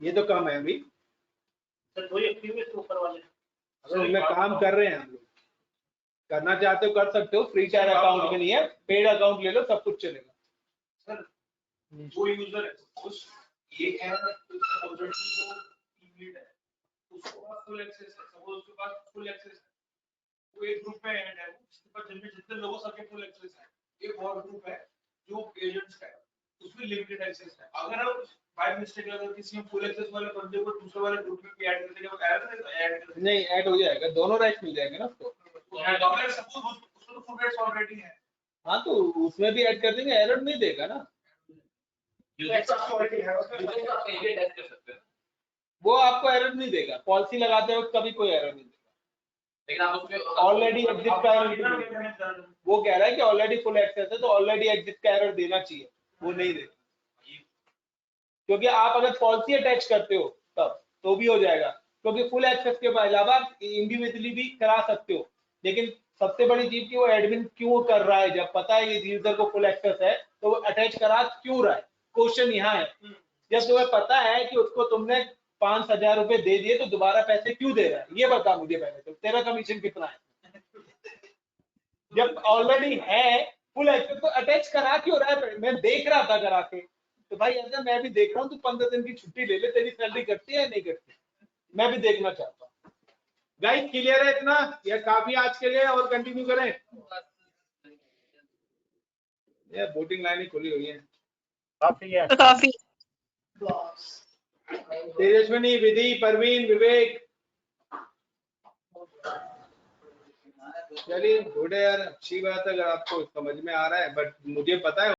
ये तो कम है अभी, उसमें काम कर रहे हैं हम लोग, करना चाहते हो कर सकते हो, फ्री टायर अकाउंट में नहीं है, पेड अकाउंट ले लो सब कुछ चलेगा। सर वो यूजर है उस एक है ऑलरेडी वो टीम लीड है, उसके पास फुल एक्सेस है, सपोज उसके पास फुल एक्सेस है, वो एक ग्रुप में ऐड है, उसके पास जितने लोगों सबके फुल एक्सेस है। एक और ग्रुप है जो एजेंट्स का है, उसमें लिमिटेड एक्सेस है। अगर हम बाय मिस्टेक अगर किसी में फुल एक्सेस वाले बंदे को दूसरे वाले ग्रुप में भी ऐड कर देंगे तो ऐड नहीं ऐड हो जाएगा, दोनों राइट मिल जाएंगे ना उसको। अगर सपोज उसको तो फुल राइट्स ऑलरेडी है, हाँ तो उसमें भी ऐड कर देंगे, एरर नहीं देगा ना, वो आपको एरर नहीं देगा, पॉलिसी लगाते वक्त कभी कोई एरर नहीं देगा। लेकिन आप उसमें ऑलरेडी एग्जिट का एरर, वो कह रहा है कि ऑलरेडी फुल एक्सेस है तो ऑलरेडी एग्जिट का एरर देना चाहिए, वो नहीं देगा, क्योंकि आप अगर पॉलिसी अटैच करते हो तब तो भी हो जाएगा, क्योंकि फुल एक्सेस के अलावा इंडिविजुअली भी करा सकते हो। लेकिन सबसे बड़ी चीज कि वो एडमिन क्यों कर रहा है, जब पता है ये यूजर को फुल एक्सेस है तो वो अटैच करा क्यों रहा है, क्वेश्चन यहाँ है। जब तुम्हें पता है कि उसको तुमने 5,000 रुपए दे दिए तो दोबारा पैसे क्यों दे रहा है, ये बता मुझे पहले, तो तेरा कमीशन कितना है। जब ऑलरेडी है फुल एक्सेस तो अटैच करा क्यों रहा है, मैं देख रहा था करा के, तो भाई ऐसा मैं भी देख रहा हूँ, तू 15 दिन की छुट्टी ले ले, तेरी सैलरी कटती है या नहीं कटती, मैं भी देखना चाहता हूँ। गाइस क्लियर है इतना या काफी आज के लिए, और कंटिन्यू करें? ये वोटिंग लाइन ही खुली हुई है काफी है। काफी तेजस्विनी, विधि, परवीन, विवेक, चलिए गुड है यार, अच्छी बात है अगर आपको समझ में आ रहा है, बट मुझे पता है